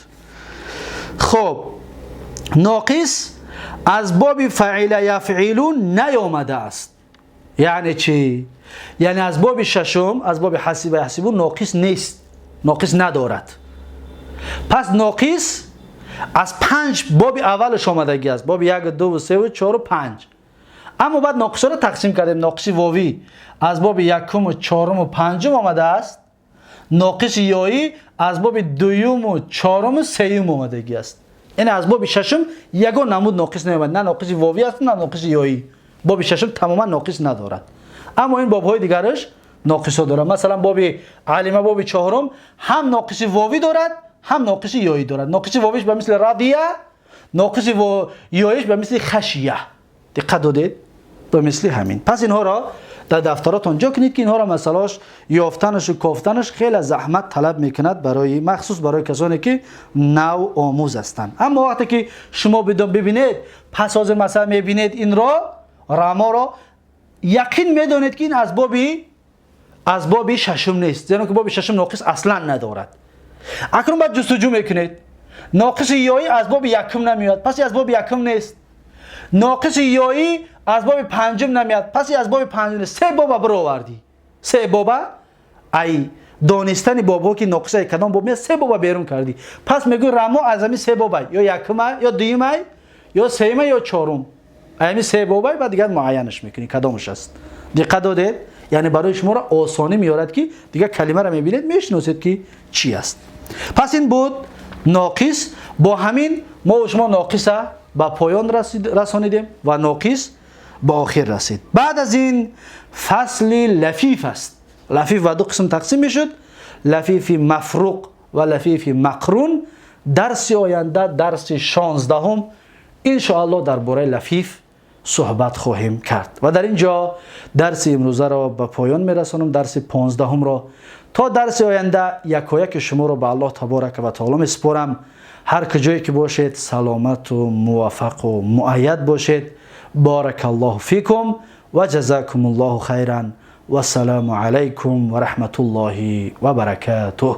خب ناقص از باب فعل یفعلون نیامده است. یعنی چی؟ یعنی از باب ششم، از باب حسیب یحسبون ناقص نیست، ناقص ندارد. پس ناقص از 5 باب اولش آمدگی است، باب 1 2 3 4 و 5. اما بعد ناقص رو تقسیم کردیم. ناقص واوی از باب 1 و 4 و 5 آمده است. ناقص یایی از باب 2 و 4 و 3 آمدگی است. این از باب ششم یگان نمود ناقص نمیاد، نه ناقص واوی است نه ناقص یایی. باب ششم تماما ناقص ندارد. اما این باب‌های دیگرش ناقص دارد. مثلا باب علیمه باب 4 هم ناقص واوی دارد هم ناقص یایی دارد. ناقص واویش به مثل راضیه، ناقص یاییش به مثل خشیه. دقت دادید؟ به مثل همین. پس اینها را در دفتراتون جا کنید که اینها را مسئلاش یافتنش و کافتنش خیلی زحمت طلب میکند، برای مخصوص برای کسانی که نو آموز هستند. اما وقتی که شما ببینید پس از مثلا میبینید این را راما را یقین میدانید که این از باب ششم نیست، زیرا که باب ششم ناقص اصلا ندارد. اکنون بعد جستجو میکنید ناقص یایی از باب 1 نمیاد، پس از باب 1 نیست. ناقص یایی از باب 5 نمیاد، پس از باب 5 نیست. 3 باب برآوردی. 3 باب ای دانستن بابا که ناقص کدام باب میاد 3 باب بیرون کردی. پس میگو رما از همین 3 باب یا 1 یا 2 یا 3 یا 4. همین 3 باب بعد دیگه معینش میکنی کدامش است. دقت دادید؟ یعنی برای شما را آسانی میارد که دیگه کلمه را میبینید میشناسید که چی است. پس این بود ناقص. با همین ما و شما ناقص به پایان رسانیدیم و ناقص به آخر رسید. بعد از این فصل لفیف است. لفیف و 2 قسم تقسیم میشد، لفیف مفروق و لفیف مقرون. درس آینده درس 16 ان شاء الله درباره لفیف صحبت خواهیم کرد و در اینجا درس امروزه را به پایان میرسانم. درس 15 را تا درس آینده یکایک شما را به الله تبارک و تعالی میسپارم. هر کجایی که باشید سلامت و موفق و مؤید باشید. بارک الله فیکم و جزاکم الله خیرا و السلام علیکم و رحمت الله و برکاته.